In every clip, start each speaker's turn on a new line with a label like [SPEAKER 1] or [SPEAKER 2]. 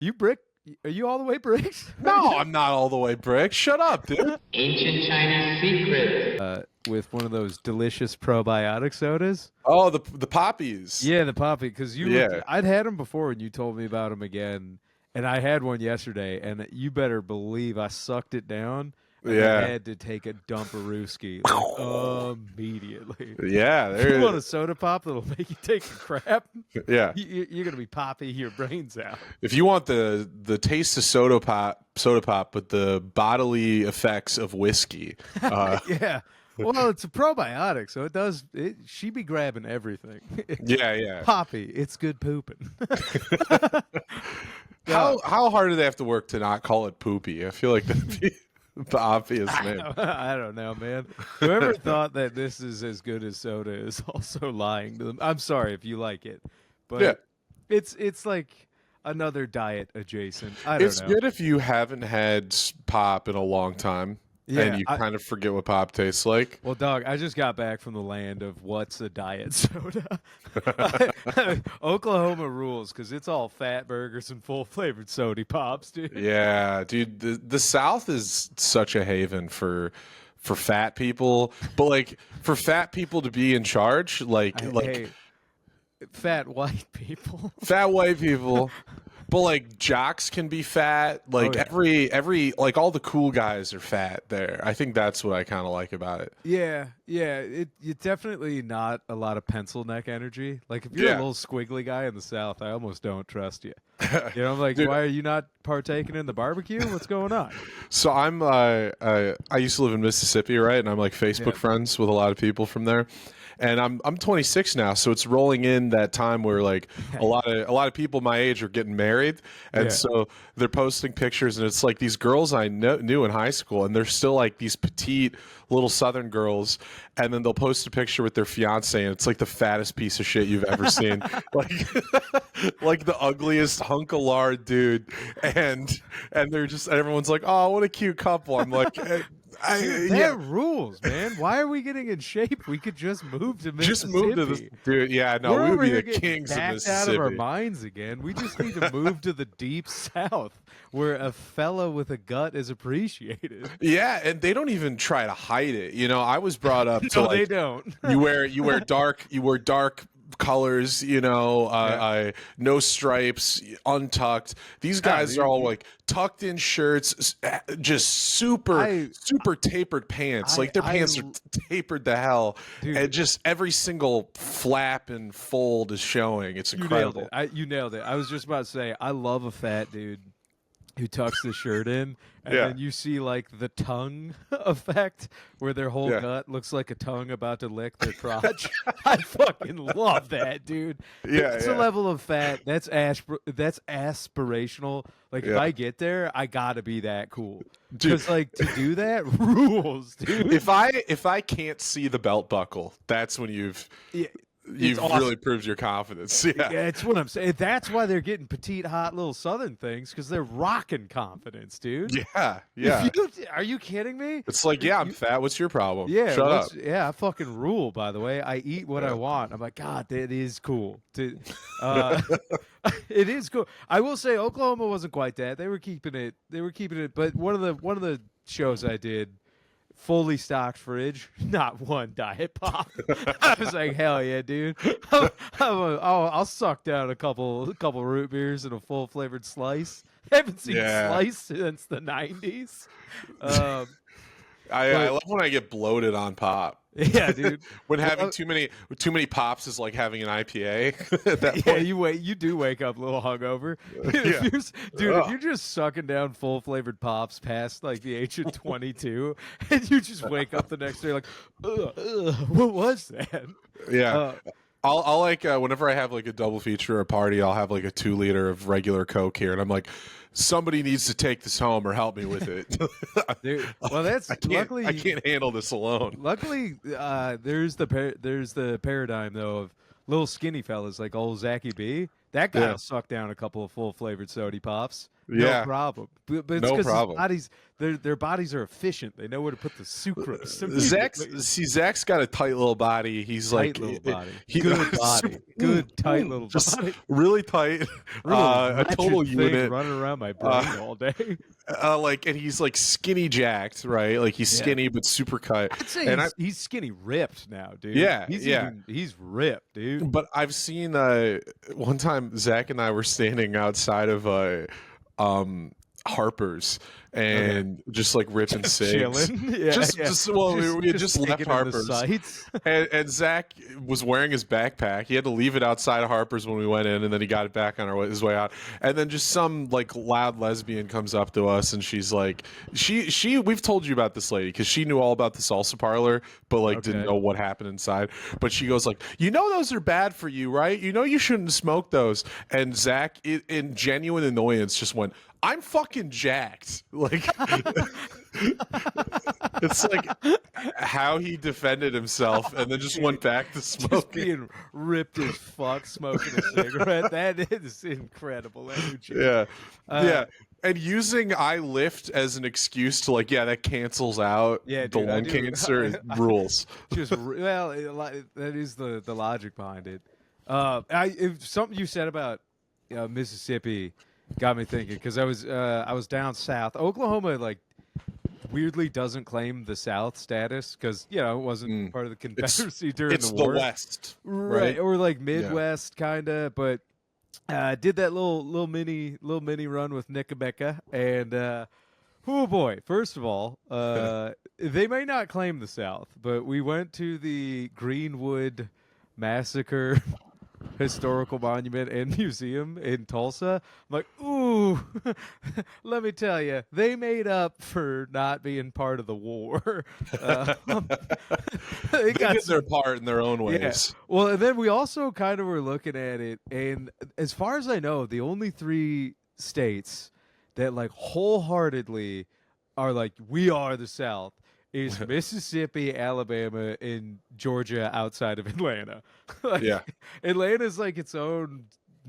[SPEAKER 1] You brick? Are you all the way bricks?
[SPEAKER 2] No, I'm not all the way brick. Shut up, dude.
[SPEAKER 3] Ancient Chinese secret.
[SPEAKER 1] With one of those delicious probiotic sodas.
[SPEAKER 2] Oh, the poppies.
[SPEAKER 1] Yeah, the poppy. Because
[SPEAKER 2] Yeah.
[SPEAKER 1] I'd had them before, and you told me about them again. And I had one yesterday, and you better believe I sucked it down. And
[SPEAKER 2] Yeah.
[SPEAKER 1] I had to take a dumperooski like, immediately.
[SPEAKER 2] Yeah,
[SPEAKER 1] If you want a soda pop that'll make you take a crap,
[SPEAKER 2] yeah.
[SPEAKER 1] you're gonna be popping your brains out.
[SPEAKER 2] If you want the taste of soda pop with the bodily effects of whiskey,
[SPEAKER 1] Yeah. Well, it's a probiotic, so it does. She be grabbing everything.
[SPEAKER 2] yeah.
[SPEAKER 1] Poppy, it's good pooping.
[SPEAKER 2] How hard do they have to work to not call it poopy? I feel like that'd be the obvious name.
[SPEAKER 1] I don't know, man. Whoever thought that this is as good as soda is also lying to them. I'm sorry if you like it, but
[SPEAKER 2] Yeah.
[SPEAKER 1] it's like another diet adjacent. I don't
[SPEAKER 2] It's
[SPEAKER 1] know.
[SPEAKER 2] good if you haven't had pop in a long time.
[SPEAKER 1] Yeah,
[SPEAKER 2] and you kind of forget what pop tastes like.
[SPEAKER 1] Well, dog, I just got back from the land of what's a diet soda. Oklahoma rules because it's all fat burgers and full flavored soda pops, dude.
[SPEAKER 2] Yeah, dude, the South is such a haven for fat people, but like for fat people to be in charge,
[SPEAKER 1] Hey, fat white people.
[SPEAKER 2] fat white people. But like jocks can be fat. Like every like all the cool guys are fat there. I think that's what I kind of like about it.
[SPEAKER 1] Yeah. You're definitely not a lot of pencil neck energy. Like if you're a little squiggly guy in the South, I almost don't trust you. You know, I'm like,
[SPEAKER 2] Dude,
[SPEAKER 1] why are you not partaking in the barbecue? What's going on?
[SPEAKER 2] So I'm I used to live in Mississippi, right? And I'm like Facebook friends with a lot of people from there. And I'm 26 now, so it's rolling in that time where like a lot of people my age are getting married, and so they're posting pictures, and it's like these girls I knew in high school, and they're still like these petite little Southern girls, and then they'll post a picture with their fiance, and it's like the fattest piece of shit you've ever seen, like the ugliest hunk of lard dude, and they're just everyone's like, oh, what a cute couple. I'm like.
[SPEAKER 1] That rules, man. Why are we getting in shape? We could just move to Mississippi.
[SPEAKER 2] Just move to this, dude. Yeah, no,
[SPEAKER 1] We're
[SPEAKER 2] we would
[SPEAKER 1] over
[SPEAKER 2] be
[SPEAKER 1] here
[SPEAKER 2] the
[SPEAKER 1] getting
[SPEAKER 2] kings of
[SPEAKER 1] backed
[SPEAKER 2] Mississippi.
[SPEAKER 1] out of our minds again. We just need to move to the deep South, where a fella with a gut is appreciated.
[SPEAKER 2] Yeah, and they don't even try to hide it. You know, I was brought up to
[SPEAKER 1] No,
[SPEAKER 2] like
[SPEAKER 1] they don't.
[SPEAKER 2] you wear dark colors, you know, no stripes, untucked. These guys are all like tucked in shirts, just super tapered pants. Like their pants are tapered to hell,
[SPEAKER 1] dude,
[SPEAKER 2] and just every single flap and fold is showing. It's incredible.
[SPEAKER 1] You nailed it. I was just about to say, I love a fat dude who tucks the shirt in, and then you see like the tongue effect where their whole gut looks like a tongue about to lick their crotch. I fucking love that, dude. It's a level of fat that's aspirational. Like if I get there, I gotta be that cool. Because like to do that rules, dude.
[SPEAKER 2] If I can't see the belt buckle, that's when you've really proved your confidence. Yeah,
[SPEAKER 1] that's what I'm saying. That's why they're getting petite, hot little Southern things, because they're rocking confidence, dude.
[SPEAKER 2] Yeah.
[SPEAKER 1] Are you kidding me?
[SPEAKER 2] It's like, I'm fat. What's your problem?
[SPEAKER 1] Yeah,
[SPEAKER 2] shut up.
[SPEAKER 1] Yeah, I fucking rule. By the way, I eat what I want. I'm like, God, that is cool. It is cool. I will say, Oklahoma wasn't quite that. They were keeping it. But one of the shows I did. Fully stocked fridge, not one diet pop. I was like, hell yeah, dude! I'll suck down a couple root beers and a full flavored slice. Haven't seen slice since the '90s.
[SPEAKER 2] I love when I get bloated on pop.
[SPEAKER 1] Yeah, dude.
[SPEAKER 2] When having too many pops is like having an IPA. At that point.
[SPEAKER 1] You do wake up a little hungover. If you're just sucking down full flavored pops past like the age of 22, and you just wake up the next day like, what was that?
[SPEAKER 2] Yeah. I'll like whenever I have like a double feature or a party, I'll have like a 2 liter of regular Coke here, and I'm like, somebody needs to take this home or help me with it.
[SPEAKER 1] Dude, well, that's luckily
[SPEAKER 2] I can't handle this alone.
[SPEAKER 1] Luckily, there's the paradigm though of little skinny fellas like old Zachy B. That guy
[SPEAKER 2] Yeah.
[SPEAKER 1] will suck down a couple of full flavored soda pops.
[SPEAKER 2] Yeah.
[SPEAKER 1] No problem. But it's
[SPEAKER 2] No
[SPEAKER 1] because
[SPEAKER 2] problem.
[SPEAKER 1] their bodies are efficient. They know where to put the sucrose.
[SPEAKER 2] Zach's got a tight little body. He's
[SPEAKER 1] Tight
[SPEAKER 2] like
[SPEAKER 1] little body.
[SPEAKER 2] he-
[SPEAKER 1] Good body. Good tight little
[SPEAKER 2] just
[SPEAKER 1] body.
[SPEAKER 2] really tight.
[SPEAKER 1] Really
[SPEAKER 2] A total
[SPEAKER 1] wretched thing
[SPEAKER 2] unit.
[SPEAKER 1] running around my brain all day.
[SPEAKER 2] And he's like skinny jacked, right? Like he's
[SPEAKER 1] Yeah.
[SPEAKER 2] skinny but super cut.
[SPEAKER 1] I'd say
[SPEAKER 2] And
[SPEAKER 1] he's skinny ripped now, dude.
[SPEAKER 2] Yeah,
[SPEAKER 1] he's
[SPEAKER 2] yeah.
[SPEAKER 1] he's ripped, dude.
[SPEAKER 2] But I've seen one time Zach and I were standing outside of Harper's and just like ripping cigs.
[SPEAKER 1] Chilling. Yeah,
[SPEAKER 2] We had just left
[SPEAKER 1] taking in the
[SPEAKER 2] Harper's.
[SPEAKER 1] sights.
[SPEAKER 2] And Zach was wearing his backpack. He had to leave it outside of Harper's when we went in, and then he got it back on his way out. And then just some like loud lesbian comes up to us, and she's like, we've told you about this lady because she knew all about the salsa parlor, but like didn't know what happened inside. But she goes like, those are bad for you, right? You shouldn't smoke those. And Zach, in genuine annoyance, just went, I'm fucking jacked. Like, it's like how he defended himself and then just went back to
[SPEAKER 1] Just
[SPEAKER 2] smoking.
[SPEAKER 1] being ripped as fuck, smoking a cigarette. That is incredible energy.
[SPEAKER 2] Yeah. Yeah. And using I lift as an excuse to like, that cancels out
[SPEAKER 1] Yeah,
[SPEAKER 2] the
[SPEAKER 1] dude, I
[SPEAKER 2] lung
[SPEAKER 1] do.
[SPEAKER 2] cancer rules.
[SPEAKER 1] Just that is the logic behind it. Something you said about Mississippi got me thinking because I was down south. Oklahoma like weirdly doesn't claim the South status because it wasn't part of the Confederacy during the war.
[SPEAKER 2] It's the West,
[SPEAKER 1] right? Or like Midwest kind of, but did that little mini run with Nickabeca and oh boy! First of all, they may not claim the South, but we went to the Greenwood Massacre Historical Monument and Museum in Tulsa. I'm like, ooh, let me tell you, they made up for not being part of the war.
[SPEAKER 2] They did their part in their own ways.
[SPEAKER 1] Yeah. Well, and then we also kind of were looking at it, and as far as I know, the only 3 states that like wholeheartedly are like, we are the South is Mississippi, Alabama, and Georgia outside of Atlanta. Atlanta's like its own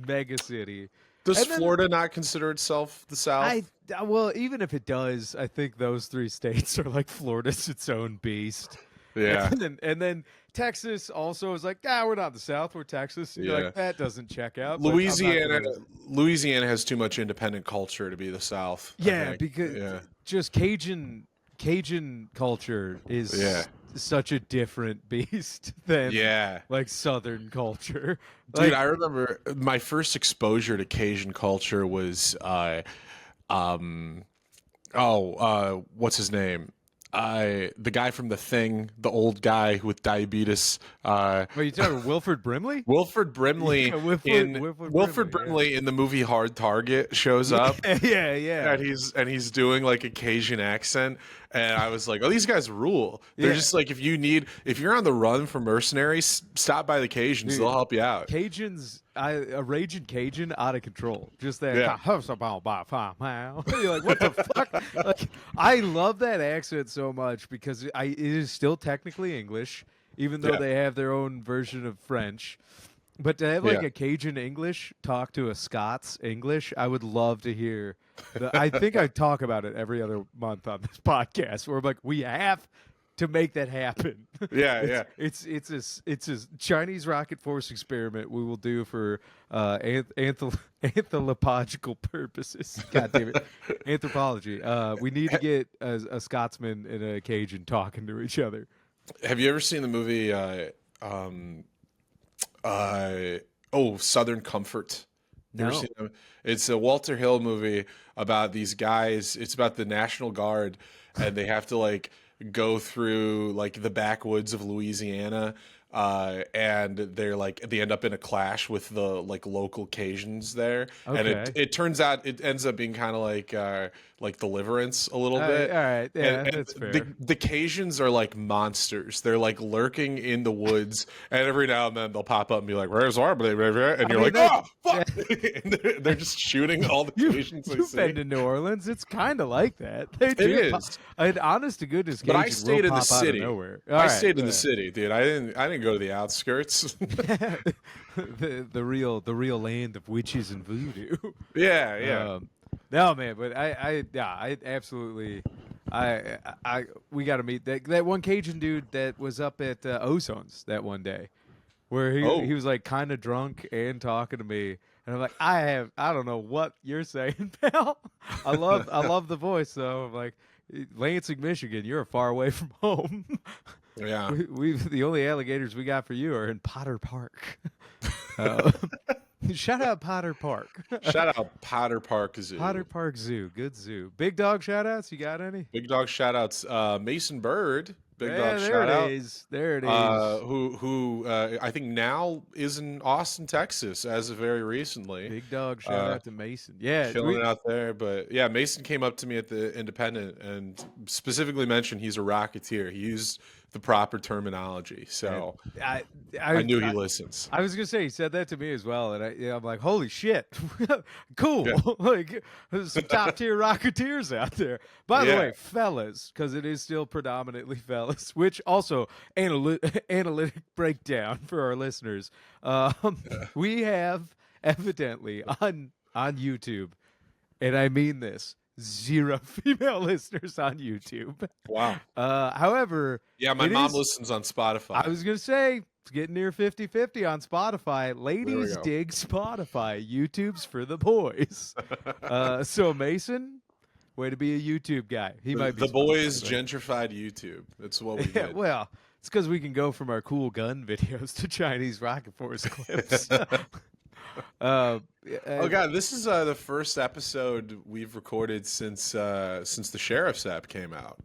[SPEAKER 1] mega city.
[SPEAKER 2] Does Florida not consider itself the South?
[SPEAKER 1] Well, even if it does, I think those 3 states are like Florida's its own beast.
[SPEAKER 2] Yeah.
[SPEAKER 1] And then Texas also is like, we're not the South, we're Texas. And you're like, that doesn't check out.
[SPEAKER 2] Louisiana has too much independent culture to be the South.
[SPEAKER 1] Yeah, because just Cajun culture is such a different beast than like Southern culture.
[SPEAKER 2] Dude, I remember my first exposure to Cajun culture was what's his name? The guy from The Thing, the old guy with diabetes.
[SPEAKER 1] Are you talking about Wilford Brimley?
[SPEAKER 2] Wilford Brimley
[SPEAKER 1] Wilford
[SPEAKER 2] Brimley in the movie Hard Target shows up.
[SPEAKER 1] Yeah.
[SPEAKER 2] And he's doing like a Cajun accent. And I was like, oh, these guys rule. They're just like, if you're on the run from mercenaries, stop by the Cajuns.
[SPEAKER 1] Dude,
[SPEAKER 2] they'll help you out.
[SPEAKER 1] Cajuns, a raging Cajun out of control. Just that.
[SPEAKER 2] Yeah.
[SPEAKER 1] You're like, what the fuck? Like, I love that accent so much because it is still technically English, even though they have their own version of French. But to have like a Cajun English talk to a Scots English, I would love to hear. I think I talk about it every other month on this podcast, where I'm like, we have to make that happen. It's a Chinese rocket force experiment we will do for anthropological purposes. God damn it, anthropology. We need to get a Scotsman and a Cajun talking to each other.
[SPEAKER 2] Have you ever seen the movie? Southern Comfort.
[SPEAKER 1] No.
[SPEAKER 2] It's a Walter Hill movie about these guys. It's about the National Guard, and they have to like go through like the backwoods of Louisiana, and they end up in a clash with the like local Cajuns there, and it turns out it ends up being kind of like Deliverance a little bit.
[SPEAKER 1] All right, yeah,
[SPEAKER 2] and
[SPEAKER 1] that's fair.
[SPEAKER 2] The Cajuns are like monsters. They're like lurking in the woods, and every now and then they'll pop up and be like, "Where's our?" And you're like, "Oh, fuck!" And they're just shooting all the Cajuns.
[SPEAKER 1] You've been to New Orleans. It's kind of like that. It
[SPEAKER 2] is.
[SPEAKER 1] An honest to goodness,
[SPEAKER 2] but I
[SPEAKER 1] Cajuns
[SPEAKER 2] stayed
[SPEAKER 1] will
[SPEAKER 2] in the
[SPEAKER 1] pop out of
[SPEAKER 2] city.
[SPEAKER 1] nowhere.
[SPEAKER 2] I stayed in the city, dude. I didn't can go to the outskirts.
[SPEAKER 1] the real land of witches and voodoo.
[SPEAKER 2] Yeah.
[SPEAKER 1] No, man, but I absolutely, we got to meet that one Cajun dude that was up at Ozone's that one day, where he was like kind of drunk and talking to me, and I'm like, I don't know what you're saying, pal. I love the voice though. I'm like, Lansing, Michigan, you're far away from home.
[SPEAKER 2] Yeah.
[SPEAKER 1] we the only alligators we got for you are in Potter Park. Shout out Potter Park.
[SPEAKER 2] Shout out Potter Park Zoo.
[SPEAKER 1] Potter Park Zoo, good zoo. Big dog shout outs, you got any?
[SPEAKER 2] Big dog shout outs. Mason Bird. Big dog
[SPEAKER 1] there
[SPEAKER 2] shout
[SPEAKER 1] it
[SPEAKER 2] out.
[SPEAKER 1] is. There it is.
[SPEAKER 2] Who I think now is in Austin, Texas, as of very recently.
[SPEAKER 1] Big dog shout out to Mason. Yeah,
[SPEAKER 2] killing it out there. But yeah, Mason came up to me at the Independent and specifically mentioned he's a Rocketeer. He used the proper terminology, so I knew he listens.
[SPEAKER 1] I was gonna say he said that to me as well, and I'm like, holy shit, cool!
[SPEAKER 2] Yeah.
[SPEAKER 1] Like, there's some top tier Rocketeers out there. By the way, fellas, because it is still predominantly fellas. Which also analytic breakdown for our listeners. We have evidently on YouTube, and I mean this, 0 female listeners on YouTube.
[SPEAKER 2] Wow.
[SPEAKER 1] However,
[SPEAKER 2] yeah, my mom listens on Spotify.
[SPEAKER 1] I was going to say, it's getting near 50-50 on Spotify. Ladies dig Spotify. YouTube's for the boys. So Mason, way to be a YouTube guy. He might be
[SPEAKER 2] the boys gentrified YouTube. That's what we did.
[SPEAKER 1] Well, it's because we can go from our cool gun videos to Chinese Rocket Force clips.
[SPEAKER 2] Oh god, this is the first episode we've recorded since the Sheriff's app came out.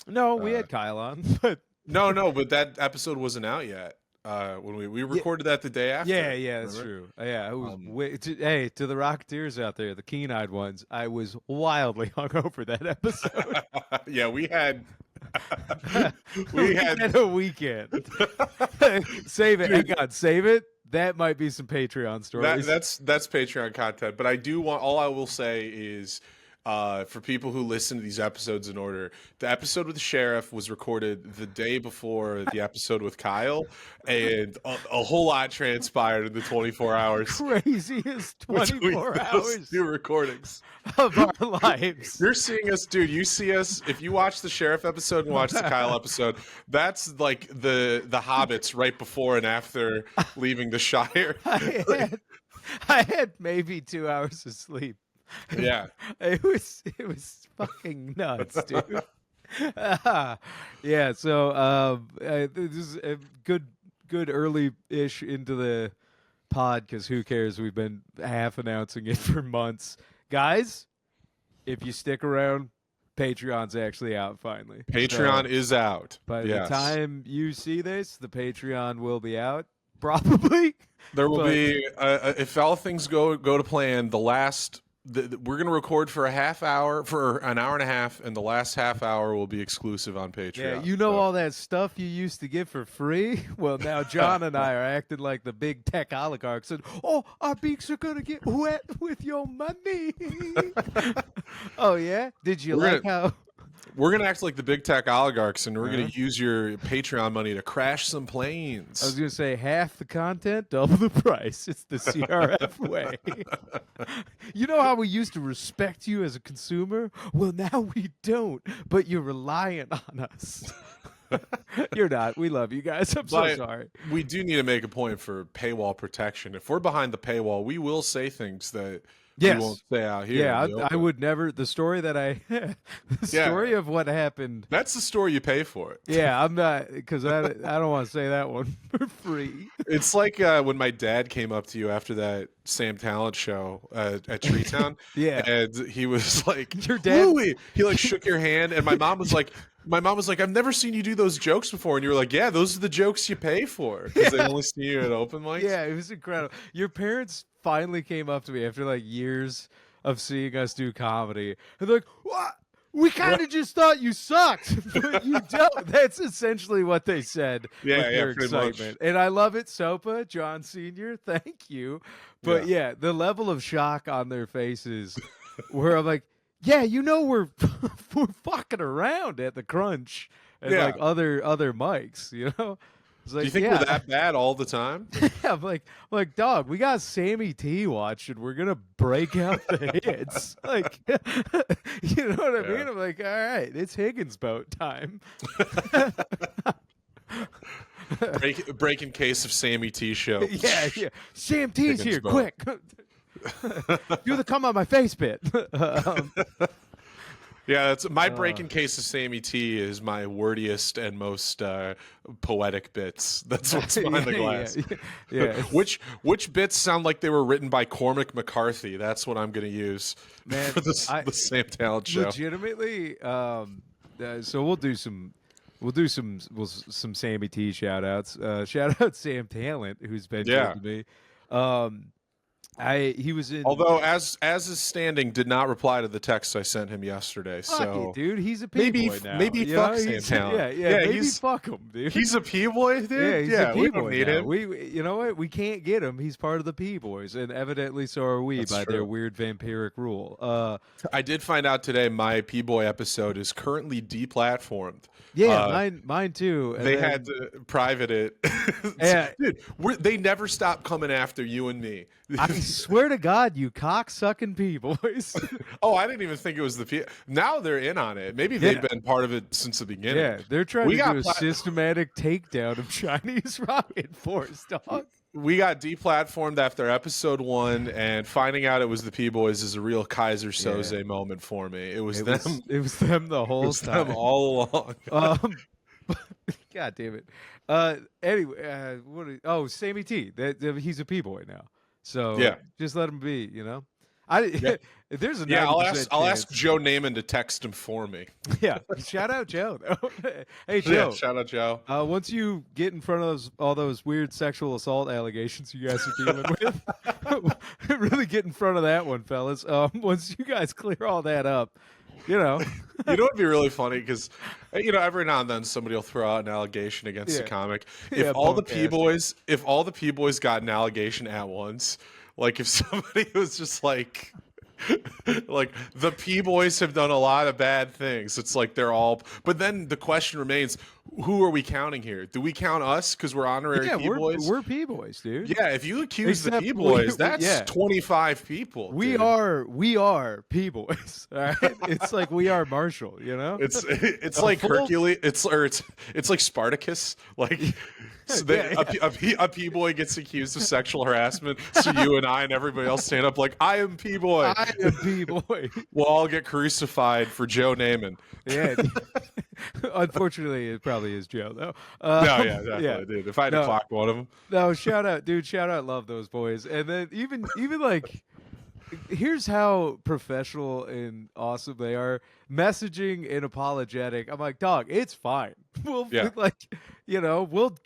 [SPEAKER 1] No, we had Kyle on, but
[SPEAKER 2] but that episode wasn't out yet. When we recorded that the day after.
[SPEAKER 1] Yeah, that's true. Yeah, it was hey, to the Rocketeers out there, the keen-eyed ones, I was wildly hungover that episode.
[SPEAKER 2] Yeah, we had
[SPEAKER 1] a weekend. Save it. Hang on, save it. That might be some Patreon stories.
[SPEAKER 2] That's Patreon content. But I do want. All I will say is, for people who listen to these episodes in order, the episode with the sheriff was recorded the day before the episode with Kyle, and a whole lot transpired in the 24 hours.
[SPEAKER 1] Craziest 24 hours.
[SPEAKER 2] New recordings
[SPEAKER 1] of our lives.
[SPEAKER 2] You're seeing us, dude. You see us. If you watch the sheriff episode and watch the Kyle episode, that's like the hobbits right before and after leaving the Shire.
[SPEAKER 1] I had maybe 2 hours of sleep.
[SPEAKER 2] Yeah,
[SPEAKER 1] it was fucking nuts, dude. Yeah, so this is a good early-ish into the pod, because who cares? We've been half announcing it for months, guys. If you stick around, Patreon's actually out finally.
[SPEAKER 2] Patreon is out.
[SPEAKER 1] By the time you see this, the Patreon will be out, probably.
[SPEAKER 2] There will be, if all things go to plan, we're going to record for an hour and a half, and the last half hour will be exclusive on Patreon.
[SPEAKER 1] Yeah, all that stuff you used to get for free? Well, now John and I are acting like the big tech oligarchs, and, our beaks are going to get wet with your money. Oh, yeah? Did you how...
[SPEAKER 2] We're going to act like the big tech oligarchs, and we're going to use your Patreon money to crash some planes.
[SPEAKER 1] I was going to say half the content, double the price. It's the CRF way. You know how we used to respect you as a consumer? Well, now we don't, but you're reliant on us. You're not. We love you guys. I'm so sorry.
[SPEAKER 2] We do need to make a point for paywall protection. If we're behind the paywall, we will say things that...
[SPEAKER 1] Yes.
[SPEAKER 2] You won't stay out here.
[SPEAKER 1] Yeah, I would never. The story that story of what happened.
[SPEAKER 2] That's the story you pay for it.
[SPEAKER 1] Yeah, I'm not, because I don't want to say that one for free.
[SPEAKER 2] It's like when my dad came up to you after that Sam Talent show at Treetown.
[SPEAKER 1] Yeah,
[SPEAKER 2] and he was like,
[SPEAKER 1] "Your dad."
[SPEAKER 2] Louie. He like shook your hand, and my mom was like. I've never seen you do those jokes before. And you were like, yeah, those are the jokes you pay for. Because they only see you at open mics.
[SPEAKER 1] Yeah, it was incredible. Your parents finally came up to me after like years of seeing us do comedy. And they're like, what? We kind of just thought you sucked, but you don't. That's essentially what they said with their excitement. Much. And I love it, Sopa, John Sr., thank you. But yeah, the level of shock on their faces where I'm like, yeah, we're fucking around at the Crunch and like other mics, It's
[SPEAKER 2] Do
[SPEAKER 1] like,
[SPEAKER 2] you think
[SPEAKER 1] yeah.
[SPEAKER 2] we're that bad all the time?
[SPEAKER 1] Yeah, I'm like, dog, we got Sammy T watching. We're gonna break out the hits. Like, you know what I mean?
[SPEAKER 2] Yeah.
[SPEAKER 1] I'm like, all right, it's Higgins boat time.
[SPEAKER 2] Breaking case of Sammy T show.
[SPEAKER 1] Yeah. Sam T's
[SPEAKER 2] Higgins
[SPEAKER 1] here,
[SPEAKER 2] boat.
[SPEAKER 1] quick. Do the come on my face bit.
[SPEAKER 2] Yeah, that's my breaking case of Sammy T is my wordiest and most poetic bits. That's what's behind the glass.
[SPEAKER 1] Yeah.
[SPEAKER 2] Which bits sound like they were written by Cormac McCarthy? That's what I'm going to use
[SPEAKER 1] Man,
[SPEAKER 2] for the Sam Talent show.
[SPEAKER 1] Legitimately, so we'll do some Sammy T shout outs. Shout out Sam Talent, who's been good to me. He was in.
[SPEAKER 2] Although, as is standing, did not reply to the text I sent him yesterday.
[SPEAKER 1] Fuck
[SPEAKER 2] So
[SPEAKER 1] it, dude, he's a P-boy now.
[SPEAKER 2] maybe
[SPEAKER 1] you
[SPEAKER 2] fuck
[SPEAKER 1] know?
[SPEAKER 2] Sam Talent.
[SPEAKER 1] Yeah, maybe fuck him, dude.
[SPEAKER 2] He's a P-boy, dude.
[SPEAKER 1] He's a
[SPEAKER 2] we
[SPEAKER 1] P-boy
[SPEAKER 2] don't need
[SPEAKER 1] now.
[SPEAKER 2] him.
[SPEAKER 1] You know what? We can't get him. He's part of the P-boys, and evidently so are we by their weird vampiric rule.
[SPEAKER 2] I did find out today my P-boy episode is currently deplatformed.
[SPEAKER 1] Yeah, mine too. And
[SPEAKER 2] They
[SPEAKER 1] then-
[SPEAKER 2] had to private it.
[SPEAKER 1] Yeah.
[SPEAKER 2] Dude, they never stop coming after you and me.
[SPEAKER 1] I swear to God, you cock-sucking P-boys.
[SPEAKER 2] Oh, I didn't even think it was the P. Now they're in on it. Maybe they've been part of it since the beginning.
[SPEAKER 1] Yeah, they're trying
[SPEAKER 2] We
[SPEAKER 1] to
[SPEAKER 2] got
[SPEAKER 1] do a systematic takedown of Chinese rocket force, dog.
[SPEAKER 2] We got deplatformed after episode 1, and finding out it was the P-boys is a real Kaiser Soze moment for me. It was them.
[SPEAKER 1] It was them the whole time.
[SPEAKER 2] Them all along.
[SPEAKER 1] God damn it. Anyway, Sammy T. He's a P-boy now. So
[SPEAKER 2] Yeah.
[SPEAKER 1] just let him be, you know? If there's a
[SPEAKER 2] Yeah,
[SPEAKER 1] 90%
[SPEAKER 2] I'll ask
[SPEAKER 1] chance-
[SPEAKER 2] Joe Naaman to text him for me.
[SPEAKER 1] Yeah, shout out Joe. Though. Hey Joe,
[SPEAKER 2] Yeah, shout out Joe.
[SPEAKER 1] once you get in front of all those weird sexual assault allegations you guys are dealing with, really get in front of that one, fellas. Once you guys clear all that up, you know.
[SPEAKER 2] You know, it'd be really funny because, every now and then somebody will throw out an allegation against a comic.
[SPEAKER 1] Yeah,
[SPEAKER 2] If all the
[SPEAKER 1] punk-ass.
[SPEAKER 2] P-boys got an allegation at once, like if somebody was just like the P-boys have done a lot of bad things. It's like they're all. But then the question remains: who are we counting here? Do we count us because we're honorary P-boys?
[SPEAKER 1] We're P-boys, dude.
[SPEAKER 2] Yeah, if you accuse the
[SPEAKER 1] Except
[SPEAKER 2] P-boys, that's 25 people.
[SPEAKER 1] We
[SPEAKER 2] dude.
[SPEAKER 1] are P-boys. All right, it's like we are Marshall. You know,
[SPEAKER 2] It's like Hercules. It's like Spartacus. Like a P-boy gets accused of sexual harassment, so you and I and everybody else stand up like I am P-boy.
[SPEAKER 1] I am P-boy.
[SPEAKER 2] We'll all get crucified for Joe Naaman.
[SPEAKER 1] Yeah. Unfortunately, it probably is Joe though.
[SPEAKER 2] Definitely, dude. If I had to clock one of them.
[SPEAKER 1] No, shout out, dude. Shout out, love those boys. And then even like, here's how professional and awesome they are. Messaging and apologetic. I'm like, dog, it's fine. We'll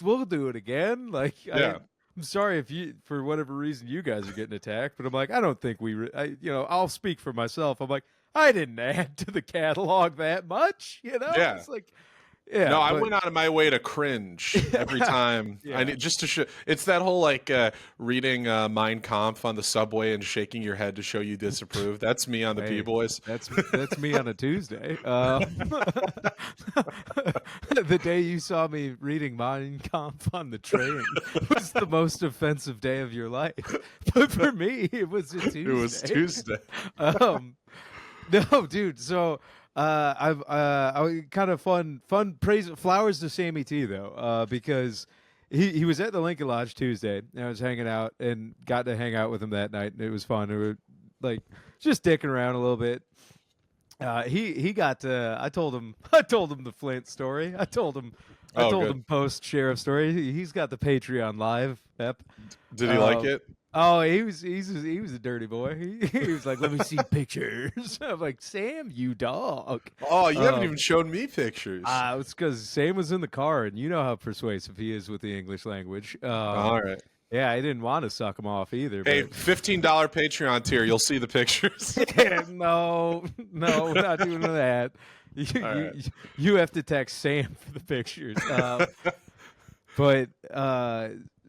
[SPEAKER 1] we'll do it again. Like, I'm sorry if you, for whatever reason, you guys are getting attacked, but I'm like, I don't think I'll speak for myself. I'm like, I didn't add to the catalog that much,
[SPEAKER 2] Yeah.
[SPEAKER 1] It's like, yeah.
[SPEAKER 2] No, I went out of my way to cringe every time.
[SPEAKER 1] Yeah.
[SPEAKER 2] I need just to show. It's that whole reading Mein Kampf on the subway and shaking your head to show you disapprove. That's me on the P-boys.
[SPEAKER 1] That's me on a Tuesday. The day you saw me reading Mein Kampf on the train was the most offensive day of your life. But for me, it was a Tuesday.
[SPEAKER 2] It was Tuesday.
[SPEAKER 1] No, dude. So I kind of fun praise flowers to Sammy T though, because he was at the Lincoln Lodge Tuesday, and I was hanging out and got to hang out with him that night, and it was fun. We were like just dicking around a little bit. He got I told him the Flint story. I told him post sheriff story. He's got the Patreon live ep.
[SPEAKER 2] Did he like it?
[SPEAKER 1] Oh, he was a dirty boy. He was like, "Let me see pictures." I'm like, "Sam, you dog."
[SPEAKER 2] Oh, you haven't even shown me pictures.
[SPEAKER 1] It's because Sam was in the car, and you know how persuasive he is with the English language.
[SPEAKER 2] All right.
[SPEAKER 1] Yeah, I didn't want to suck him off either.
[SPEAKER 2] Hey,
[SPEAKER 1] But...
[SPEAKER 2] $15 Patreon tier. You'll see the pictures.
[SPEAKER 1] no, we're not doing that. You have to text Sam for the pictures. But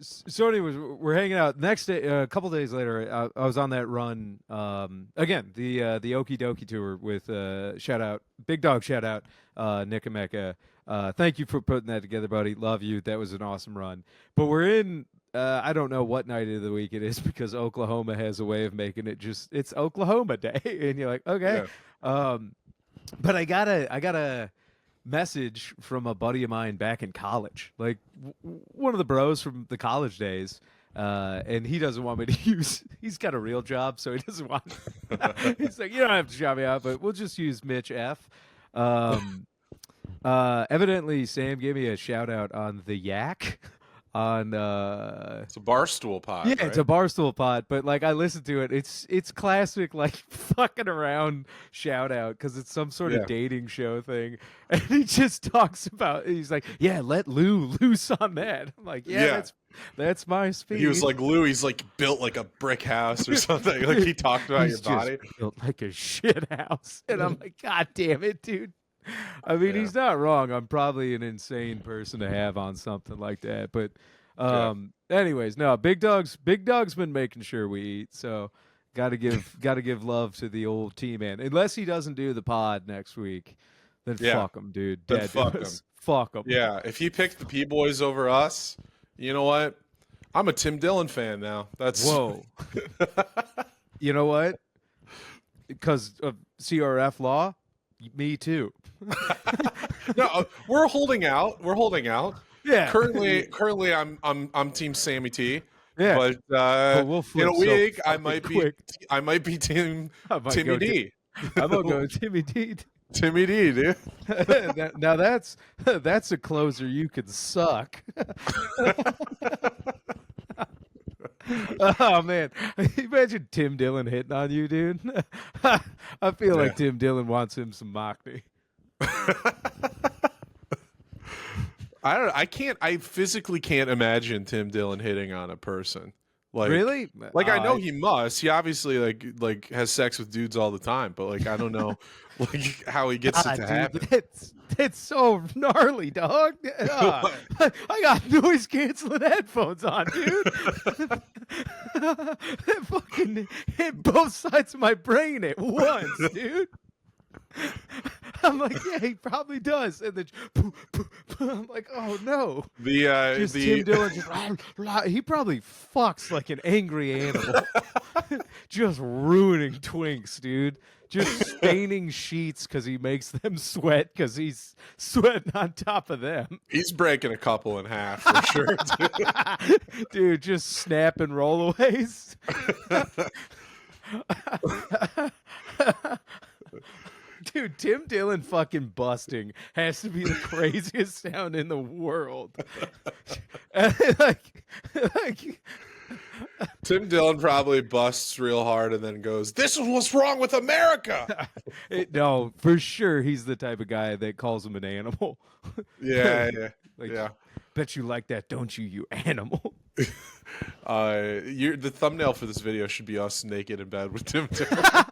[SPEAKER 1] So anyways, we're hanging out. Next day, a couple days later, I was on that run again, the Okie Dokie tour with shout out Big Dog, shout out Nick and Mecca. Thank you for putting that together, buddy. Love you. That was an awesome run. But we're in. I don't know what night of the week it is because Oklahoma has a way of making it it's Oklahoma Day, and you're like, okay.
[SPEAKER 2] Yeah.
[SPEAKER 1] But I got a message from a buddy of mine back in college, like one of the bros from the college days, and he doesn't want me to use. He's got a real job, so he doesn't want. He's like, you don't have to shout me out, but we'll just use Mitch F. Evidently, Sam gave me a shout out on the Yak. On
[SPEAKER 2] It's a Barstool pod.
[SPEAKER 1] yeah,
[SPEAKER 2] right?
[SPEAKER 1] it's a Barstool pod, but like I listened to it, it's classic like fucking around shout out because it's some sort of dating show thing, and he just talks about. He's like, yeah, let Lou loose on that. I'm like, yeah. That's my speed.
[SPEAKER 2] He was like Lou. He's like built like a brick house or something. Like he talked about your body.
[SPEAKER 1] Built like a shit house, and I'm like, God damn it, dude. I mean, he's not wrong. I'm probably an insane person to have on something like that. But anyways, no, Big Dog's been making sure we eat. So gotta give love to the old T-Man. Unless he doesn't do the pod next week, then fuck him, dude.
[SPEAKER 2] Then
[SPEAKER 1] Dad
[SPEAKER 2] fuck
[SPEAKER 1] does.
[SPEAKER 2] him.
[SPEAKER 1] Fuck him.
[SPEAKER 2] Yeah, if he picked the P-Boys over us, you know what? I'm a Tim Dillon fan now. That's
[SPEAKER 1] Whoa. You know what? Because of CRF law, me too.
[SPEAKER 2] No, we're holding out. We're holding out.
[SPEAKER 1] Yeah.
[SPEAKER 2] Currently, I'm Team Sammy T.
[SPEAKER 1] Yeah.
[SPEAKER 2] But
[SPEAKER 1] we'll
[SPEAKER 2] in
[SPEAKER 1] flip
[SPEAKER 2] a week,
[SPEAKER 1] so
[SPEAKER 2] I might be Team Timmy D.
[SPEAKER 1] I'm gonna go Timmy D.
[SPEAKER 2] Timmy D, dude.
[SPEAKER 1] Now that's a closer you can suck. Oh man, imagine Tim Dillon hitting on you, dude. I feel like Tim Dillon wants him some Mockney.
[SPEAKER 2] I physically can't imagine Tim Dillon hitting on a person. Like,
[SPEAKER 1] really?
[SPEAKER 2] Like I know he must. He obviously like has sex with dudes all the time, but like I don't know like how he gets it to happen.
[SPEAKER 1] It's so gnarly, dog. I got noise canceling headphones on, dude. It fucking hit both sides of my brain at once, dude. I'm like, yeah, he probably does, and then I'm like, oh no.
[SPEAKER 2] Tim
[SPEAKER 1] Dillon just he probably fucks like an angry animal, just ruining twinks, dude. Just staining sheets because he makes them sweat because he's sweating on top of them.
[SPEAKER 2] He's breaking a couple in half for sure,
[SPEAKER 1] dude. Just snapping rollaways. Dude, Tim Dillon fucking busting has to be the craziest sound in the world. like,
[SPEAKER 2] Tim Dillon probably busts real hard and then goes, "This is what's wrong with America."
[SPEAKER 1] No, for sure, he's the type of guy that calls him an animal.
[SPEAKER 2] Yeah.
[SPEAKER 1] Bet you like that, don't you, you animal?
[SPEAKER 2] The thumbnail for this video should be us naked in bed with Tim Dillon.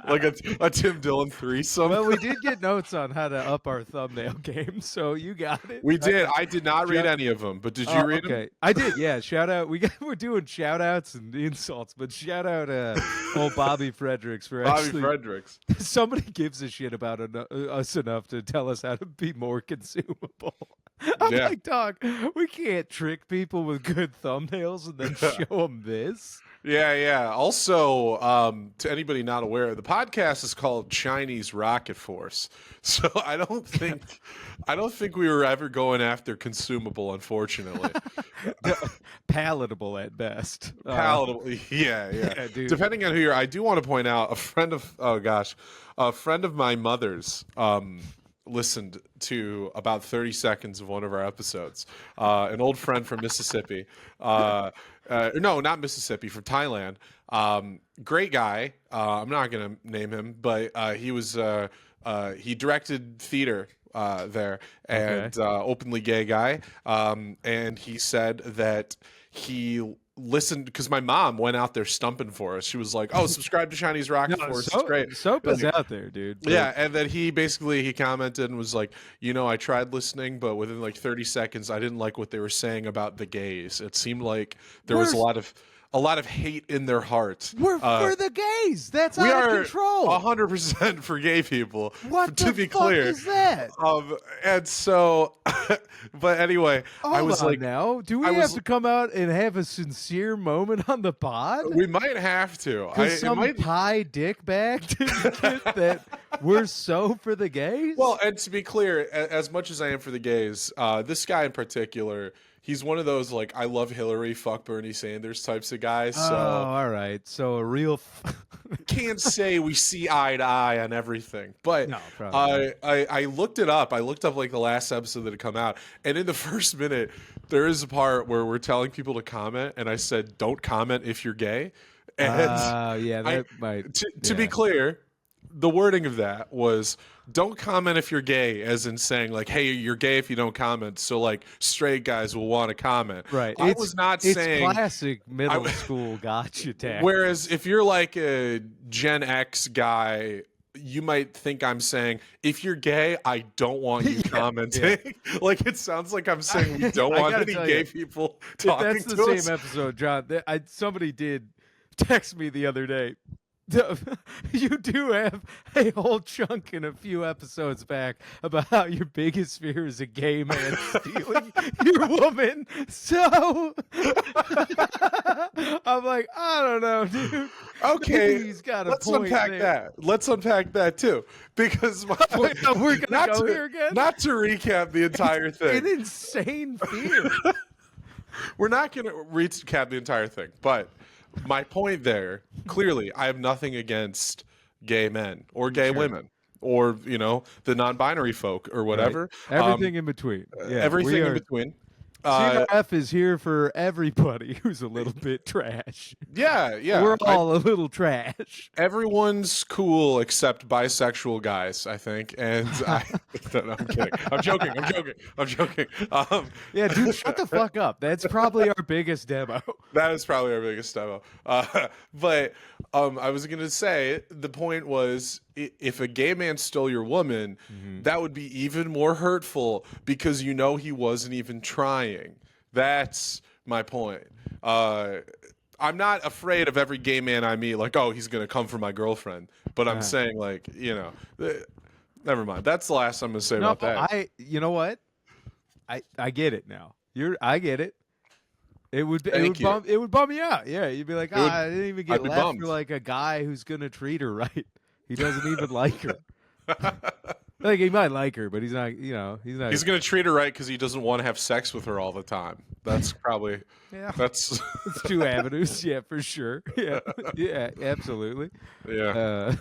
[SPEAKER 2] Like a Tim Dillon threesome.
[SPEAKER 1] Well, we did get notes on how to up our thumbnail game, so you got it.
[SPEAKER 2] We did. I did not read any of them, but did you read them?
[SPEAKER 1] I did. Yeah. Shout out. We're doing shout outs and insults, but shout out old Bobby Fredericks for actually.
[SPEAKER 2] Bobby Fredericks.
[SPEAKER 1] Somebody gives a shit about us enough to tell us how to be more consumable. I'm like, dog, we can't trick people with good thumbnails and then show them this.
[SPEAKER 2] Yeah. Also, to anybody not aware, the podcast is called Chinese Rocket Force. So I don't think we were ever going after consumable, unfortunately.
[SPEAKER 1] Palatable at best.
[SPEAKER 2] Palatable, yeah.
[SPEAKER 1] Dude.
[SPEAKER 2] Depending on who you're, I do want to point out a friend of my mother's listened to about 30 seconds of one of our episodes. An old friend from Mississippi. No, not Mississippi, from Thailand. Great guy. I'm not going to name him, but he directed theater there, and openly gay guy. And he said that he listened because my mom went out there stumping for us. She was like, "Oh, subscribe to Chinese Rocket Force. It's great."
[SPEAKER 1] Soap is
[SPEAKER 2] Like,
[SPEAKER 1] out there, dude. But
[SPEAKER 2] yeah, and then he commented and was like, I tried listening, but within like 30 seconds, I didn't like what they were saying about the gays. It seemed like there was a lot of hate in their heart.
[SPEAKER 1] We're for the gays. That's
[SPEAKER 2] We
[SPEAKER 1] out of
[SPEAKER 2] are
[SPEAKER 1] control.
[SPEAKER 2] 100% for gay people.
[SPEAKER 1] What
[SPEAKER 2] to
[SPEAKER 1] the
[SPEAKER 2] be
[SPEAKER 1] fuck
[SPEAKER 2] clear.
[SPEAKER 1] is that?
[SPEAKER 2] And so, but anyway, I was like,
[SPEAKER 1] now, do we
[SPEAKER 2] I
[SPEAKER 1] have
[SPEAKER 2] was-
[SPEAKER 1] to come out and have a sincere moment on the pod?
[SPEAKER 2] we might have to.
[SPEAKER 1] Because some pie dick bag didn't get that we're so for the gays?
[SPEAKER 2] Well, and to be clear, as much as I am for the gays, this guy in particular, he's one of those like I love Hillary, fuck Bernie Sanders types of guys. So
[SPEAKER 1] all right. So a real
[SPEAKER 2] can't say we see eye to eye on everything. But
[SPEAKER 1] No, probably
[SPEAKER 2] I looked it up. I looked up like the last episode that had come out, and in the first minute, there is a part where we're telling people to comment, and I said, "Don't comment if you're gay." And
[SPEAKER 1] yeah, that might.
[SPEAKER 2] to be clear, the wording of that was don't comment if you're gay, as in saying like, hey, you're gay if you don't comment. So like straight guys will want to comment.
[SPEAKER 1] Right.
[SPEAKER 2] I was not saying
[SPEAKER 1] classic middle school gotcha tag.
[SPEAKER 2] Whereas if you're like a Gen X guy, you might think I'm saying, if you're gay, I don't want you commenting. Like it sounds like I'm saying we don't want any gay people talking
[SPEAKER 1] That's the
[SPEAKER 2] to
[SPEAKER 1] same
[SPEAKER 2] us.
[SPEAKER 1] episode, John. Somebody did text me the other day. You do have a whole chunk in a few episodes back about how your biggest fear is a gay man stealing your woman. So I'm like, I don't know, dude.
[SPEAKER 2] Okay,
[SPEAKER 1] Maybe he's got a
[SPEAKER 2] let's
[SPEAKER 1] point
[SPEAKER 2] unpack
[SPEAKER 1] there.
[SPEAKER 2] that. Let's unpack that too, because my point,
[SPEAKER 1] We're gonna go here again.
[SPEAKER 2] Not to recap the entire thing.
[SPEAKER 1] An insane fear.
[SPEAKER 2] We're not going to recap the entire thing, but my point there, clearly, I have nothing against gay men or gay women or, the non-binary folk or whatever.
[SPEAKER 1] Right. Everything in between. Yeah,
[SPEAKER 2] everything in between.
[SPEAKER 1] CRF is here for everybody who's a little bit trash.
[SPEAKER 2] Yeah.
[SPEAKER 1] We're all a little trash.
[SPEAKER 2] Everyone's cool except bisexual guys, I think. And no, I'm kidding. I'm joking.
[SPEAKER 1] Yeah, dude, shut the fuck up. That's probably our biggest demo.
[SPEAKER 2] That is probably our biggest demo. But I was going to say, the point was, if a gay man stole your woman, that would be even more hurtful because he wasn't even trying. That's my point. I'm not afraid of every gay man I meet, like, oh, he's going to come for my girlfriend. But I'm saying, like, never mind. That's the last I'm going to say about that.
[SPEAKER 1] You know what? I get it now. I get it. It would bum you out. Yeah, you'd be like, I didn't even get left
[SPEAKER 2] bummed.
[SPEAKER 1] for like a guy who's gonna treat her right. He doesn't even like her. Like he might like her, but he's not. He's not.
[SPEAKER 2] He's going to treat her right because he doesn't want to have sex with her all the time. That's probably that's
[SPEAKER 1] It's two avenues. Yeah, for sure. Yeah, yeah, absolutely.
[SPEAKER 2] yeah.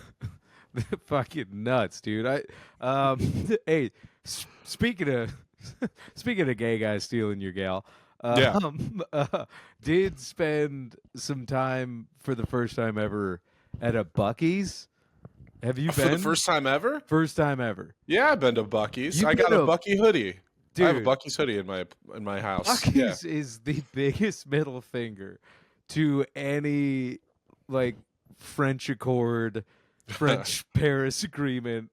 [SPEAKER 1] Fucking nuts, dude. Hey, speaking of gay guys stealing your gal. Did spend some time for the first time ever at a Buc-ee's. Have you been?
[SPEAKER 2] For the first time ever?
[SPEAKER 1] First time ever.
[SPEAKER 2] Yeah, I've been to Buc-ee's.
[SPEAKER 1] You've
[SPEAKER 2] I got
[SPEAKER 1] been
[SPEAKER 2] a Bucky hoodie.
[SPEAKER 1] Dude,
[SPEAKER 2] I have a Buc-ee's hoodie in my house.
[SPEAKER 1] Buc-ee's is the biggest middle finger to any like French Accord, French Paris Agreement.